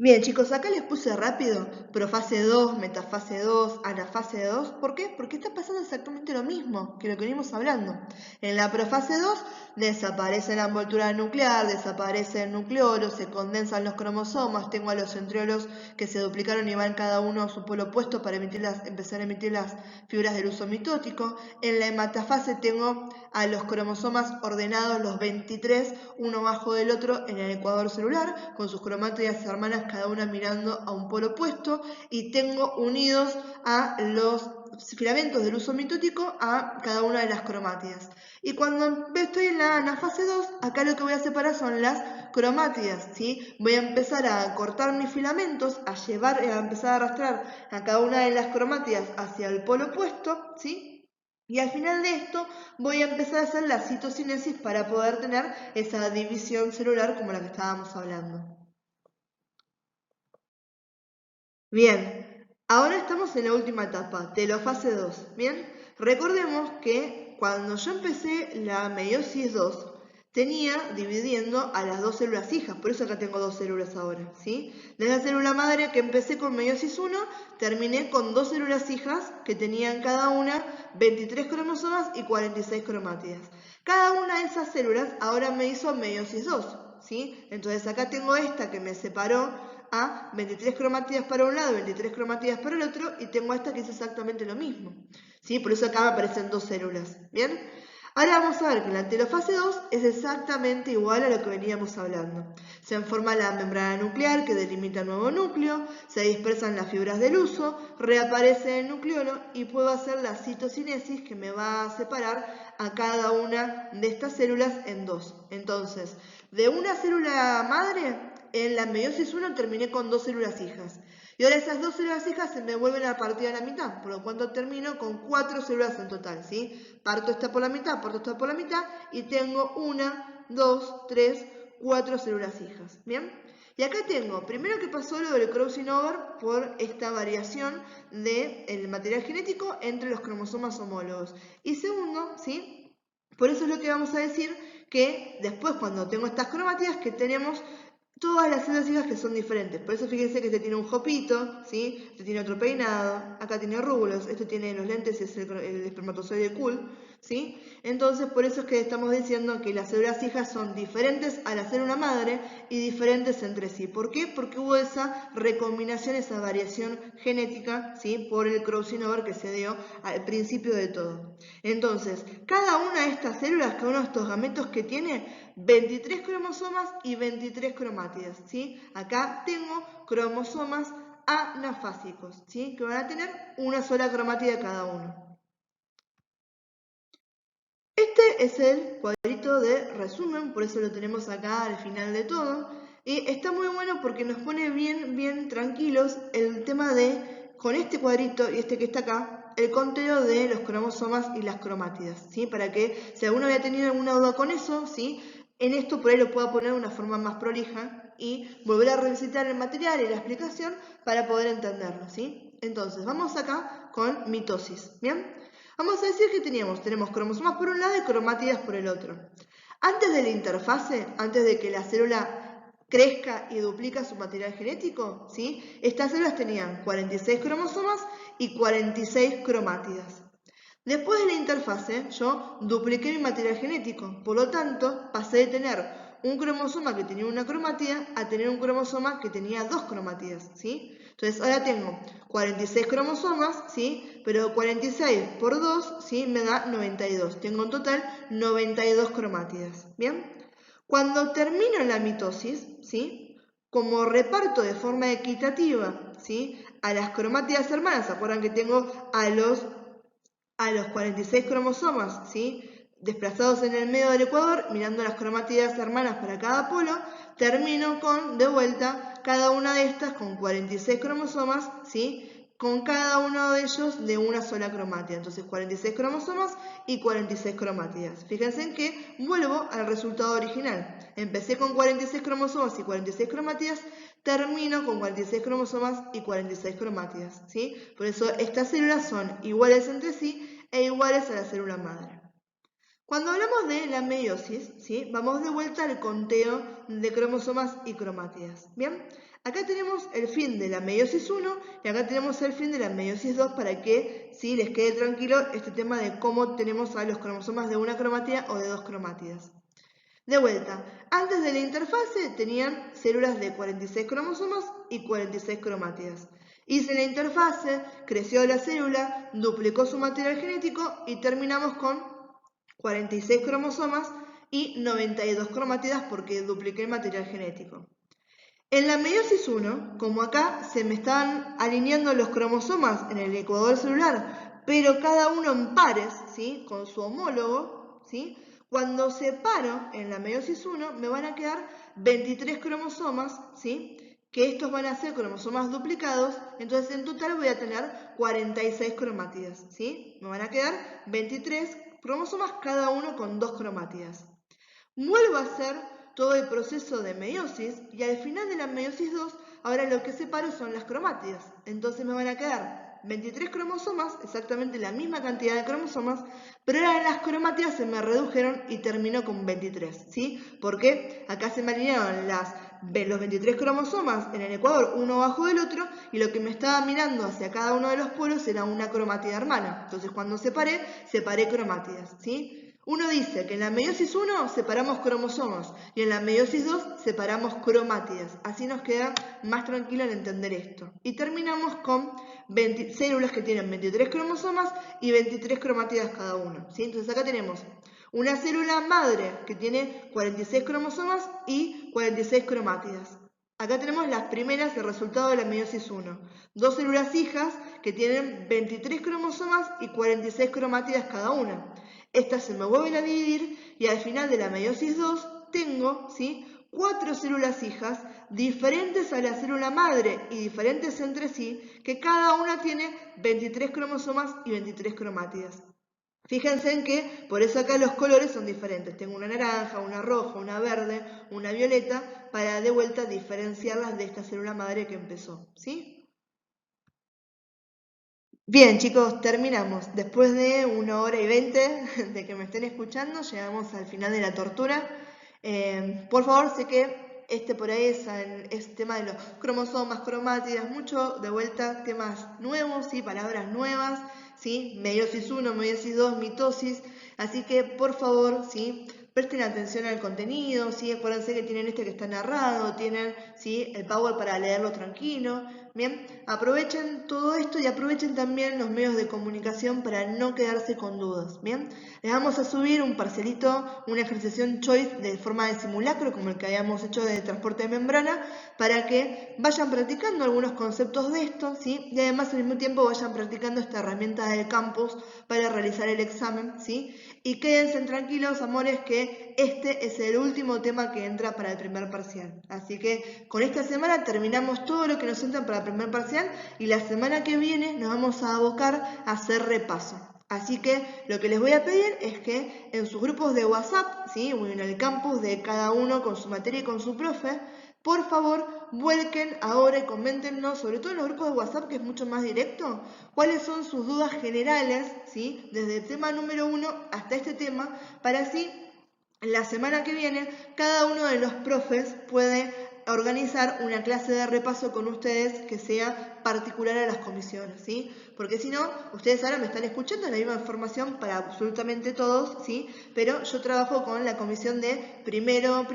Bien, chicos, acá les puse rápido profase 2, metafase 2, anafase 2. ¿Por qué? Porque está pasando exactamente lo mismo que lo que venimos hablando. En la profase 2 desaparece la envoltura nuclear, desaparece el nucleolo, se condensan los cromosomas, tengo a los centriolos que se duplicaron y van cada uno a su polo opuesto para empezar a emitir las fibras del uso mitótico. En la hematafase tengo a los cromosomas ordenados, los 23, uno bajo del otro en el ecuador celular, con sus cromátidas hermanas cada una mirando a un polo opuesto, y tengo unidos a los filamentos del uso mitótico a cada una de las cromátidas. Y cuando estoy en la anafase 2, acá lo que voy a separar son las cromátidas, ¿sí? Voy a empezar a cortar mis filamentos, a empezar a arrastrar a cada una de las cromátidas hacia el polo opuesto, ¿sí? Y al final de esto voy a empezar a hacer la citocinesis para poder tener esa división celular como la que estábamos hablando. Bien, ahora estamos en la última etapa, telofase 2. Bien, recordemos que cuando yo empecé la meiosis 2, tenía dividiendo a las dos células hijas, por eso acá tengo dos células ahora, ¿sí? De la célula madre que empecé con meiosis 1, terminé con dos células hijas que tenían cada una 23 cromosomas y 46 cromátidas. Cada una de esas células ahora me hizo meiosis 2, ¿sí? Entonces acá tengo esta que me separó a 23 cromátidas para un lado, 23 cromátidas para el otro, y tengo esta que es exactamente lo mismo, ¿sí? Por eso acá me aparecen dos células, ¿bien? Ahora vamos a ver que la telofase 2 es exactamente igual a lo que veníamos hablando. Se forma la membrana nuclear que delimita el nuevo núcleo, se dispersan las fibras del uso, reaparece el nucleolo y puedo hacer la citocinesis que me va a separar a cada una de estas células en dos. Entonces, de una célula madre, en la meiosis 1 terminé con dos células hijas. Y ahora esas dos células hijas se me vuelven a partir a la mitad, por lo cual termino con 4 células en total, ¿sí? Parto esta por la mitad, parto esta por la mitad y tengo 1, 2, 3, 4 células hijas, ¿bien? Y acá tengo, primero que pasó lo del crossing over por esta variación del material genético entre los cromosomas homólogos. Y segundo, ¿sí? Por eso es lo que vamos a decir que después cuando tengo estas cromátidas que tenemos todas las células hijas que son diferentes. Por eso fíjense que este tiene un jopito, ¿sí? Este tiene otro peinado, acá tiene rúbulos, este tiene los lentes, es el espermatozoide cool, ¿sí? Entonces por eso es que estamos diciendo que las células hijas son diferentes a la célula madre y diferentes entre sí. ¿Por qué? Porque hubo esa recombinación, esa variación genética, ¿sí? Por el crossing over que se dio al principio de todo. Entonces, cada una de estas células, cada uno de estos gametos que tiene, 23 cromosomas y 23 cromátidas, ¿sí? Acá tengo cromosomas anafásicos, ¿sí? Que van a tener una sola cromátida cada uno. Este es el cuadrito de resumen, por eso lo tenemos acá al final de todo. Y está muy bueno porque nos pone bien tranquilos el tema de, con este cuadrito y este que está acá, el conteo de los cromosomas y las cromátidas, ¿sí? Para que si alguno había tenido alguna duda con eso, ¿sí? En esto por ahí lo pueda poner de una forma más prolija y volver a revisitar el material y la explicación para poder entenderlo, ¿sí? Entonces, vamos acá con mitosis, ¿bien? Vamos a decir que tenemos cromosomas por un lado y cromátidas por el otro. Antes de la interfase, antes de que la célula crezca y duplica su material genético, ¿sí? Estas células tenían 46 cromosomas y 46 cromátidas. Después de la interfase, yo dupliqué mi material genético, por lo tanto, pasé de tener un cromosoma que tenía una cromátida a tener un cromosoma que tenía dos cromátidas, ¿sí? Entonces, ahora tengo 46 cromosomas, ¿sí? Pero 46 por 2, ¿sí? Me da 92. Tengo en total 92 cromátidas, ¿bien? Cuando termino la mitosis, ¿sí? Como reparto de forma equitativa, ¿sí? A las cromátidas hermanas, ¿se acuerdan que tengo a los 46 cromosomas, ¿sí? Desplazados en el medio del ecuador, mirando las cromátidas hermanas para cada polo, termino con, de vuelta, cada una de estas con 46 cromosomas, ¿sí? Con cada uno de ellos de una sola cromátida. Entonces 46 cromosomas y 46 cromátidas. Fíjense en que vuelvo al resultado original. Empecé con 46 cromosomas y 46 cromátidas, termino con 46 cromosomas y 46 cromátidas, ¿sí? Por eso estas células son iguales entre sí e iguales a la célula madre. Cuando hablamos de la meiosis, ¿sí? Vamos de vuelta al conteo de cromosomas y cromátidas, ¿bien? Acá tenemos el fin de la meiosis 1 y acá tenemos el fin de la meiosis 2 para que sí les quede tranquilo este tema de cómo tenemos a los cromosomas de una cromátida o de dos cromátidas. De vuelta, antes de la interfase tenían células de 46 cromosomas y 46 cromátidas. Hice la interfase, creció la célula, duplicó su material genético y terminamos con 46 cromosomas y 92 cromátidas porque dupliqué el material genético. En la meiosis 1, como acá se me estaban alineando los cromosomas en el ecuador celular, pero cada uno en pares, ¿sí?, con su homólogo, ¿sí?, cuando separo en la meiosis 1 me van a quedar 23 cromosomas, ¿sí?, que estos van a ser cromosomas duplicados, entonces en total voy a tener 46 cromátidas, ¿sí? Me van a quedar 23 cromosomas, cada uno con 2 cromátidas. Vuelvo a hacer todo el proceso de meiosis y al final de la meiosis 2, ahora lo que separo son las cromátidas. Entonces me van a quedar 23 cromosomas, exactamente la misma cantidad de cromosomas, pero ahora las cromátidas se me redujeron y terminó con 23, ¿sí? Porque acá se me alinearon los 23 cromosomas en el ecuador, uno bajo del otro, y lo que me estaba mirando hacia cada uno de los polos era una cromátida hermana. Entonces cuando separé cromátidas, ¿sí? Uno dice que en la meiosis 1 separamos cromosomas y en la meiosis 2 separamos cromátidas. Así nos queda más tranquilo al entender esto. Y terminamos con células que tienen 23 cromosomas y 23 cromátidas cada uno, ¿sí? Entonces acá tenemos una célula madre que tiene 46 cromosomas y 46 cromátidas. Acá tenemos las primeras, el resultado de la meiosis 1. Dos células hijas que tienen 23 cromosomas y 46 cromátidas cada una. Estas se me vuelven a dividir y al final de la meiosis 2 tengo, ¿sí?, 4 células hijas diferentes a la célula madre y diferentes entre sí, que cada una tiene 23 cromosomas y 23 cromátidas. Fíjense en que por eso acá los colores son diferentes. Tengo una naranja, una roja, una verde, una violeta, para de vuelta diferenciarlas de esta célula madre que empezó, ¿sí? Bien, chicos, terminamos. Después de 1 hora y 20 de que me estén escuchando, llegamos al final de la tortura. Por favor, sé que por ahí es tema de los cromosomas, cromátidas, mucho de vuelta temas nuevos, ¿sí? Palabras nuevas, ¿sí? Meiosis 1, meiosis 2, mitosis. Así que, por favor, ¿sí?, presten atención al contenido, ¿sí? Acuérdense que tienen que está narrado, tienen, ¿sí?, el Power para leerlo tranquilo. Bien, aprovechen todo esto y aprovechen también los medios de comunicación para no quedarse con dudas. Bien, les vamos a subir un parcelito, una ejercicio choice de forma de simulacro, como el que habíamos hecho de transporte de membrana, para que vayan practicando algunos conceptos de esto, ¿sí? Y además al mismo tiempo vayan practicando esta herramienta del campus para realizar el examen, ¿sí? Y quédense tranquilos, amores, que este es el último tema que entra para el primer parcial. Así que con esta semana terminamos todo lo que nos entra para el primer parcial y la semana que viene nos vamos a abocar a hacer repaso. Así que lo que les voy a pedir es que en sus grupos de WhatsApp, ¿sí?, o en el campus de cada uno con su materia y con su profe, por favor, vuelquen ahora y coméntenos, sobre todo en los grupos de WhatsApp, que es mucho más directo, cuáles son sus dudas generales, ¿sí?, desde el tema número 1 hasta este tema, para así la semana que viene cada uno de los profes puede organizar una clase de repaso con ustedes que sea particular a las comisiones, ¿sí? Porque si no, ustedes ahora me están escuchando la misma información para absolutamente todos, ¿sí? Pero yo trabajo con la comisión de primero,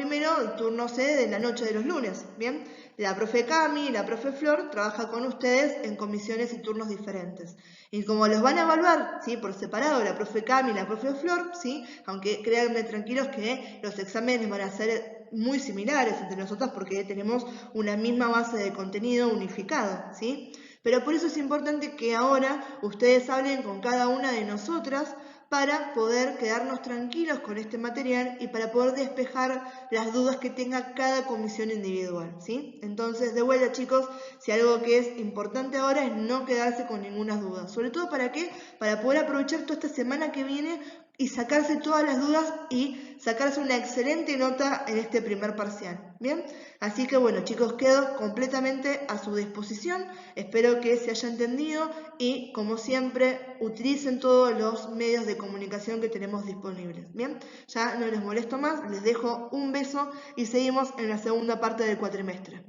turno C de la noche de los lunes, ¿bien? La profe Cami y la profe Flor trabaja con ustedes en comisiones y turnos diferentes. Y como los van a evaluar, ¿sí?, por separado, la profe Cami y la profe Flor, ¿sí?, aunque créanme tranquilos que los exámenes van a ser muy similares entre nosotras porque tenemos una misma base de contenido unificado, ¿sí? Pero por eso es importante que ahora ustedes hablen con cada una de nosotras para poder quedarnos tranquilos con este material y para poder despejar las dudas que tenga cada comisión individual, ¿sí? Entonces, de vuelta, chicos, si algo que es importante ahora es no quedarse con ninguna duda. Sobre todo, ¿para qué? Para poder aprovechar toda esta semana que viene y sacarse todas las dudas y sacarse una excelente nota en este primer parcial, ¿bien? Así que bueno, chicos, quedo completamente a su disposición. Espero que se haya entendido y, como siempre, utilicen todos los medios de comunicación que tenemos disponibles, ¿bien? Ya no les molesto más, les dejo un beso y seguimos en la segunda parte del cuatrimestre.